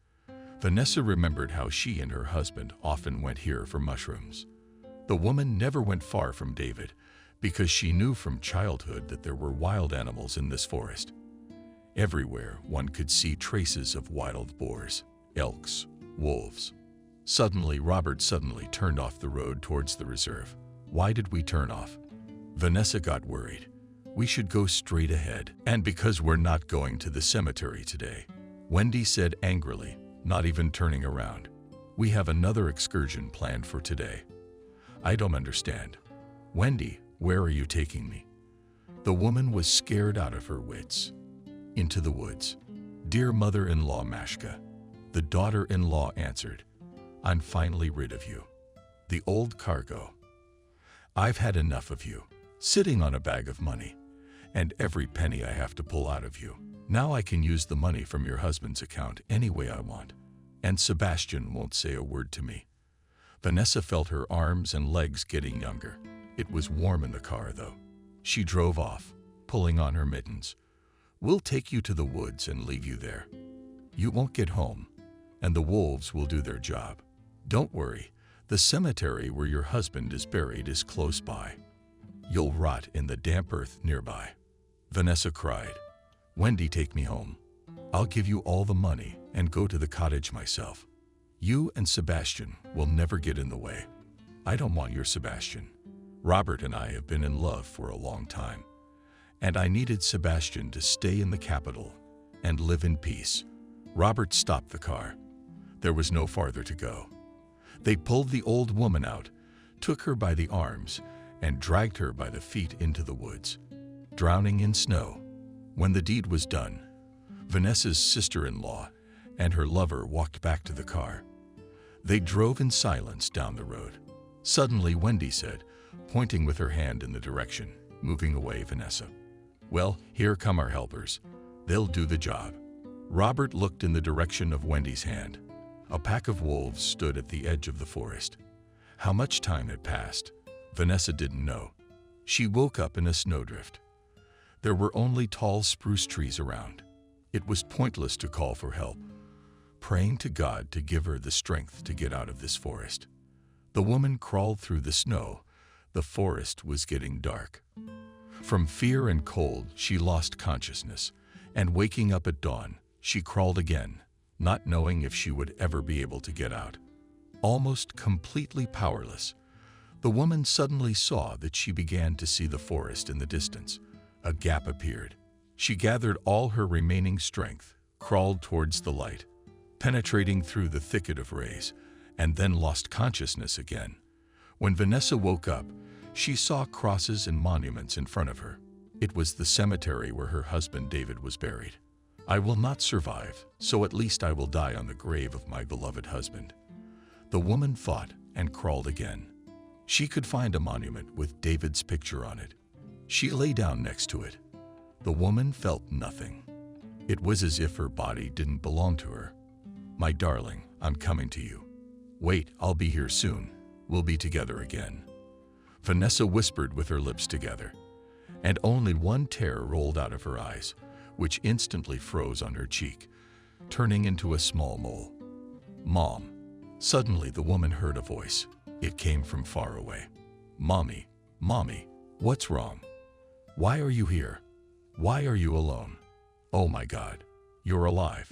Vanessa remembered how she and her husband often went here for mushrooms. The woman never went far from David because she knew from childhood that there were wild animals in this forest. Everywhere one could see traces of wild boars, elks, wolves. Robert suddenly turned off the road towards the reserve. Why did we turn off? Vanessa got worried. We should go straight ahead. And because we're not going to the cemetery today, Wendy said angrily, not even turning around. We have another excursion planned for today. I don't understand. Wendy, where are you taking me? The woman was scared out of her wits. Into the woods. Dear mother-in-law Mashka, the daughter-in-law answered, I'm finally rid of you. The old cargo. I've had enough of you, sitting on a bag of money, and every penny I have to pull out of you. Now I can use the money from your husband's account any way I want, and Sebastian won't say a word to me. Vanessa felt her arms and legs getting younger. It was warm in the car, though. She drove off, pulling on her mittens. We'll take you to the woods and leave you there. You won't get home, and the wolves will do their job. Don't worry, the cemetery where your husband is buried is close by. You'll rot in the damp earth nearby. Vanessa cried. Wendy, take me home. I'll give you all the money and go to the cottage myself. You and Sebastian will never get in the way. I don't want your Sebastian. Robert and I have been in love for a long time, and I needed Sebastian to stay in the capital and live in peace. Robert stopped the car. There was no farther to go. They pulled the old woman out, took her by the arms, and dragged her by the feet into the woods, drowning in snow. When the deed was done, Vanessa's sister-in-law and her lover walked back to the car. They drove in silence down the road. Suddenly, Wendy said, pointing with her hand in the direction, moving away Vanessa. Well, here come our helpers. They'll do the job. Robert looked in the direction of Wendy's hand. A pack of wolves stood at the edge of the forest. How much time had passed, Vanessa didn't know. She woke up in a snowdrift. There were only tall spruce trees around. It was pointless to call for help, praying to God to give her the strength to get out of this forest. The woman crawled through the snow. The forest was getting dark. From fear and cold, she lost consciousness, and waking up at dawn, she crawled again, not knowing if she would ever be able to get out. Almost completely powerless, the woman suddenly saw that she began to see the forest in the distance. A gap appeared. She gathered all her remaining strength, crawled towards the light, penetrating through the thicket of rays, and then lost consciousness again. When Vanessa woke up, she saw crosses and monuments in front of her. It was the cemetery where her husband David was buried. I will not survive, so at least I will die on the grave of my beloved husband. The woman thought and crawled again. She could find a monument with David's picture on it. She lay down next to it. The woman felt nothing. It was as if her body didn't belong to her. My darling, I'm coming to you. Wait, I'll be here soon. We'll be together again. Vanessa whispered with her lips together, and only one tear rolled out of her eyes, which instantly froze on her cheek, turning into a small mole. Mom. Suddenly the woman heard a voice. It came from far away. Mommy, Mommy, what's wrong? Why are you here? Why are you alone? Oh my God, you're alive.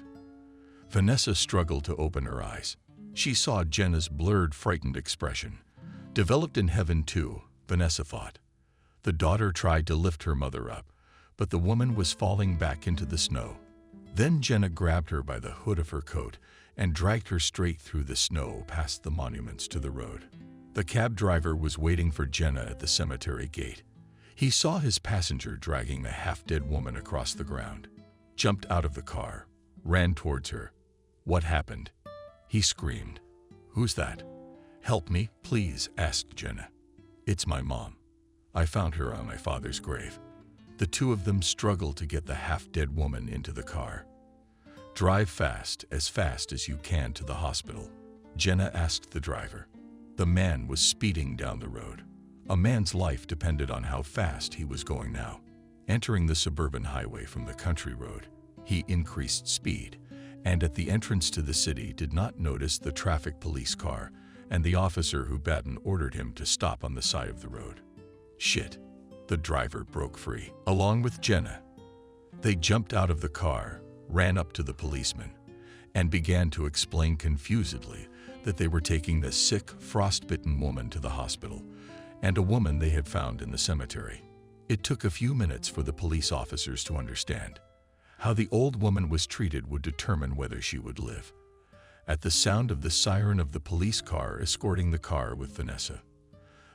Vanessa struggled to open her eyes. She saw Jenna's blurred, frightened expression. Developed in heaven too, Vanessa thought. The daughter tried to lift her mother up, but the woman was falling back into the snow. Then Jenna grabbed her by the hood of her coat and dragged her straight through the snow past the monuments to the road. The cab driver was waiting for Jenna at the cemetery gate. He saw his passenger dragging the half-dead woman across the ground, jumped out of the car, ran towards her. What happened? He screamed. Who's that? Help me, please, asked Jenna. It's my mom. I found her on my father's grave. The two of them struggled to get the half-dead woman into the car. Drive fast as you can to the hospital, Jenna asked the driver. The man was speeding down the road. A man's life depended on how fast he was going now. Entering the suburban highway from the country road, he increased speed and at the entrance to the city did not notice the traffic police car and the officer who Batten ordered him to stop on the side of the road. Shit, the driver broke free, along with Jenna. They jumped out of the car, ran up to the policeman, and began to explain confusedly that they were taking the sick, frostbitten woman to the hospital and a woman they had found in the cemetery. It took a few minutes for the police officers to understand. How the old woman was treated would determine whether she would live. At the sound of the siren of the police car escorting the car with Vanessa,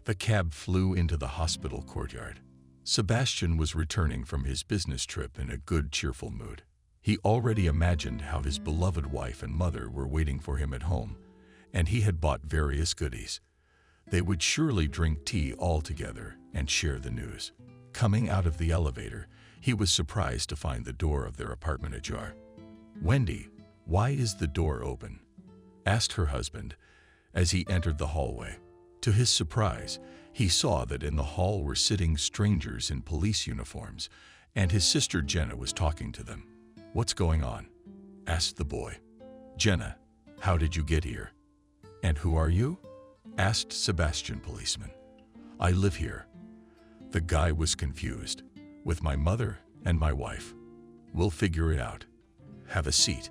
the cab flew into the hospital courtyard. Sebastian was returning from his business trip in a good, cheerful mood. He already imagined how his beloved wife and mother were waiting for him at home, and he had bought various goodies. They would surely drink tea all together and share the news. Coming out of the elevator, he was surprised to find the door of their apartment ajar. "Wendy, why is the door open?" asked her husband as he entered the hallway. To his surprise, he saw that in the hall were sitting strangers in police uniforms, and his sister Jenna was talking to them. "What's going on?" asked the boy. "Jenna, how did you get here?" "And who are you?" asked Sebastian policeman. "I live here." The guy was confused. "With my mother and my wife. We'll figure it out. Have a seat."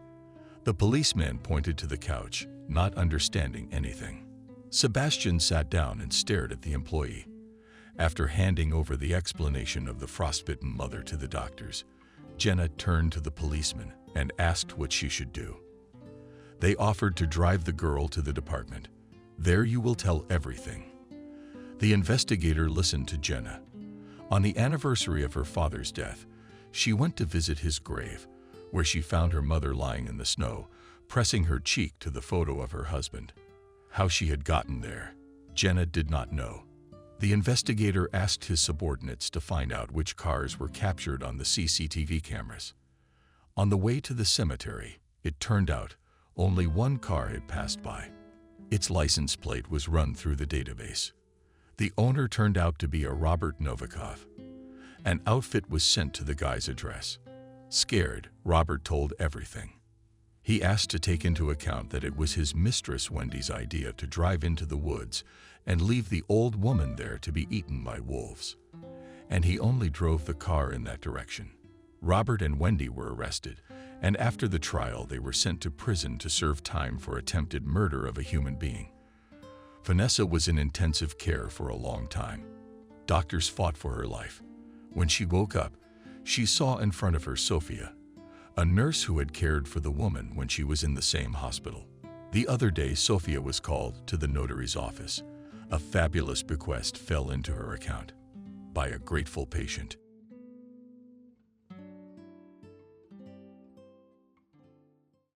The policeman pointed to the couch, not understanding anything. Sebastian sat down and stared at the employee. After handing over the explanation of the frostbitten mother to the doctors, Jenna turned to the policeman and asked what she should do. They offered to drive the girl to the department. "There you will tell everything." The investigator listened to Jenna. On the anniversary of her father's death, she went to visit his grave, where she found her mother lying in the snow, pressing her cheek to the photo of her husband. How she had gotten there, Jenna did not know. The investigator asked his subordinates to find out which cars were captured on the CCTV cameras. On the way to the cemetery, it turned out only one car had passed by. Its license plate was run through the database. The owner turned out to be a Robert Novikov. An outfit was sent to the guy's address. Scared, Robert told everything. He asked to take into account that it was his mistress Wendy's idea to drive into the woods and leave the old woman there to be eaten by wolves. And he only drove the car in that direction. Robert and Wendy were arrested, and after the trial they were sent to prison to serve time for attempted murder of a human being. Vanessa was in intensive care for a long time. Doctors fought for her life. When she woke up, she saw in front of her Sophia, a nurse who had cared for the woman when she was in the same hospital. The other day, Sophia was called to the notary's office. A fabulous bequest fell into her account by a grateful patient.